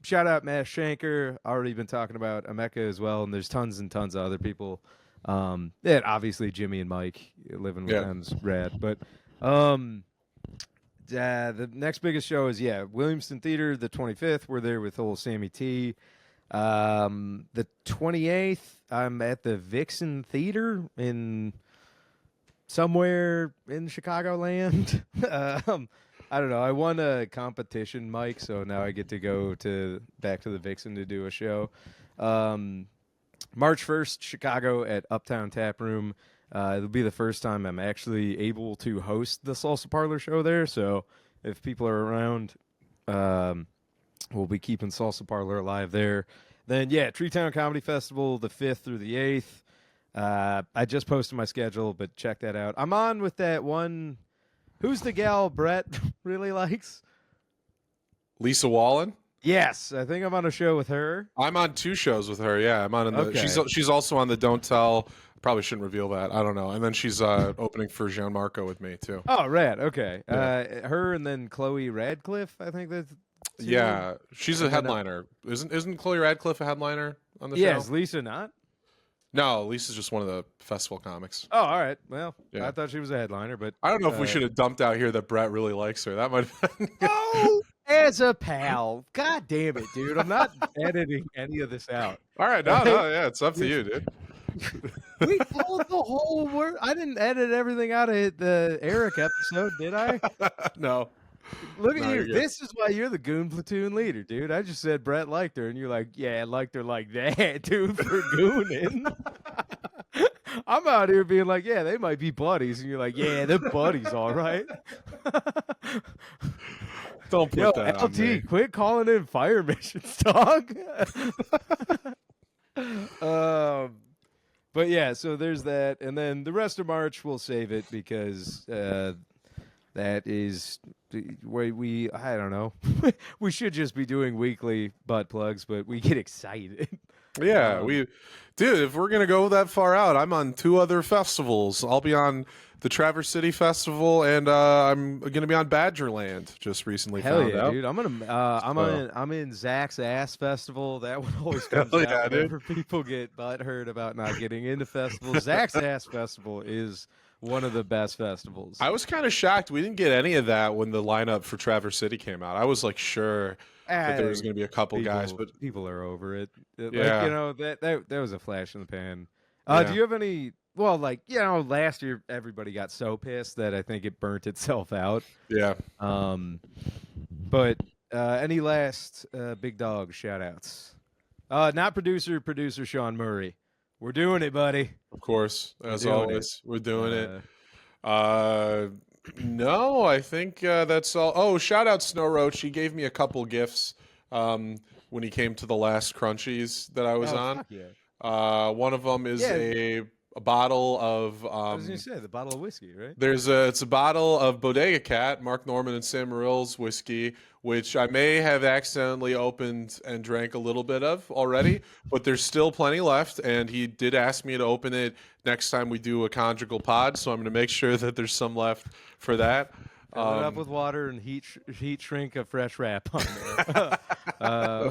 [SPEAKER 1] Shout out Matt Shanker. Already been talking about Emeka as well, and there's tons and tons of other people. And obviously Jimmy and Mike living with them's rad. But the next biggest show is Williamston Theater, the 25th. We're there with old Sammy T. The 28th, I'm at the Vixen Theater in somewhere in Chicagoland. I don't know. I won a competition, Mike, so now I get to go back to the Vixen to do a show. March 1st, Chicago at Uptown Tap Room. It'll be the first time I'm actually able to host the Salsa Parlor show there. So if people are around, we'll be keeping Salsa Parlor alive there. Then, Treetown Comedy Festival, the 5th through the 8th. I just posted my schedule, but check that out. I'm on with that one. Who's the gal Brett really likes?
[SPEAKER 2] Lisa Wallen?
[SPEAKER 1] Yes, I think I'm on a show with her.
[SPEAKER 2] I'm on 2 shows with her. Yeah, I'm on. She's also on the Don't Tell. Probably shouldn't reveal that. I don't know. And then she's opening for Gianmarco with me too.
[SPEAKER 1] Oh, rad. Okay. Yeah. Her and then Chloe Radcliffe. I think that's.
[SPEAKER 2] Yeah, she's a headliner. Isn't Chloe Radcliffe a headliner on the show?
[SPEAKER 1] Yeah, is Lisa not?
[SPEAKER 2] No, Lisa's just one of the festival comics.
[SPEAKER 1] Oh, all right. Well, I thought she was a headliner, but
[SPEAKER 2] I don't know if we should have dumped out here that Brett really likes her. That might have been.
[SPEAKER 1] Oh, as a pal. God damn it, dude. I'm not editing any of this out.
[SPEAKER 2] All right. No, it's up to you, dude.
[SPEAKER 1] We told the whole word. I didn't edit everything out of the Eric episode, did I?
[SPEAKER 2] No.
[SPEAKER 1] Look at you. This is why you're the Goon platoon leader, dude. I just said Brett liked her, and you're like, yeah, I liked her like that, dude, for gooning. I'm out here being like, yeah, they might be buddies. And you're like, yeah, they're buddies, all right.
[SPEAKER 2] Don't put that on
[SPEAKER 1] LT,
[SPEAKER 2] me.
[SPEAKER 1] quit calling in fire missions, dog. But yeah, so there's that. And then the rest of March, we'll save it because that is where I don't know. We should just be doing weekly butt plugs, but we get excited.
[SPEAKER 2] Yeah, dude, if we're going to go that far out, I'm on 2 other festivals. I'll be on the Traverse City Festival, and I'm going to be on Badgerland. Just recently found out.
[SPEAKER 1] Dude! I'm in Zach's Ass Festival. That one always comes out whenever people get butthurt about not getting into festivals. Zach's Ass Festival is one of the best festivals.
[SPEAKER 2] I was kind of shocked we didn't get any of that when the lineup for Traverse City came out. I was like sure that there was going to be a couple guys, but
[SPEAKER 1] people are over it.
[SPEAKER 2] Yeah.
[SPEAKER 1] That was a flash in the pan. Do you have any? Well, last year everybody got so pissed that I think it burnt itself out.
[SPEAKER 2] Yeah.
[SPEAKER 1] But any last big dog shout outs? Not producer Sean Murray. We're doing it, buddy.
[SPEAKER 2] Of course, as always, we're doing it. No, I think that's all. Oh, shout out Snow Roach. He gave me a couple gifts when he came to the last Crunchies that I was on.
[SPEAKER 1] Yeah.
[SPEAKER 2] One of them is a bottle of.
[SPEAKER 1] I was going to say the bottle of whiskey, right?
[SPEAKER 2] It's a bottle of Bodega Cat, Mark Norman and Sam Morrill's whiskey, which I may have accidentally opened and drank a little bit of already, but there's still plenty left. And he did ask me to open it next time we do a conjugal pod, so I'm going to make sure that there's some left for that.
[SPEAKER 1] Fill it up with water and heat shrink a fresh wrap on there. I'll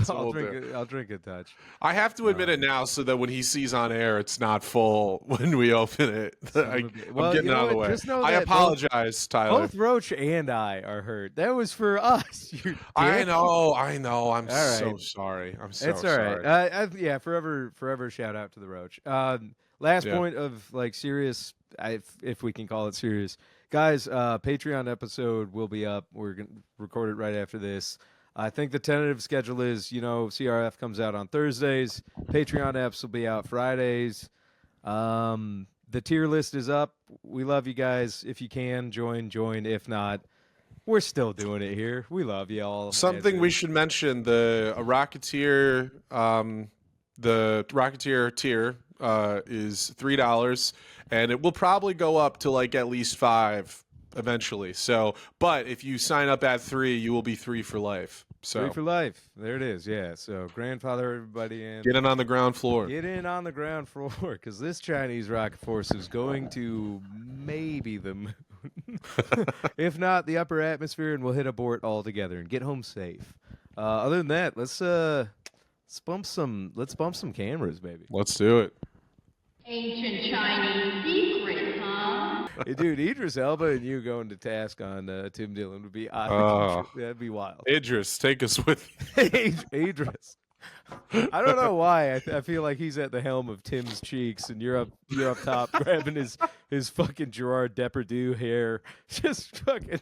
[SPEAKER 1] drink a touch.
[SPEAKER 2] I have to admit it now so that when he sees on air, it's not full when we open it. I'm getting it out of the way. I apologize, Tyler.
[SPEAKER 1] Both Roach and I are hurt. That was for us.
[SPEAKER 2] I know. I'm so sorry. I'm so sorry.
[SPEAKER 1] It's all right. Forever shout out to the Roach. Last point of serious, if we can call it serious. Guys, Patreon episode will be up. We're going to record it right after this. I think the tentative schedule is, CRF comes out on Thursdays. Patreon eps will be out Fridays. The tier list is up. We love you guys. If you can, join. If not, we're still doing it here. We love you all.
[SPEAKER 2] Something we should mention, the Rocketeer tier is $3, and it will probably go up to at least $5 eventually. So, but if you sign up at $3, you will be free for life. So
[SPEAKER 1] Free for life. There it is. Yeah. So grandfather everybody in.
[SPEAKER 2] get in on the ground floor.
[SPEAKER 1] Get in on the ground floor because this Chinese rocket force is going to maybe the moon, if not the upper atmosphere, and we'll hit abort altogether and get home safe. Other than that, let's bump some cameras, baby.
[SPEAKER 2] Let's do it.
[SPEAKER 3] Ancient Chinese secret, huh?
[SPEAKER 1] Hey, dude, Idris Elba and you going to task on Tim Dillon would be that'd be wild.
[SPEAKER 2] Idris, take us with you.
[SPEAKER 1] Idris. I don't know why. I feel like he's at the helm of Tim's cheeks, and you're up top grabbing his fucking Gerard Depardieu hair, just fucking.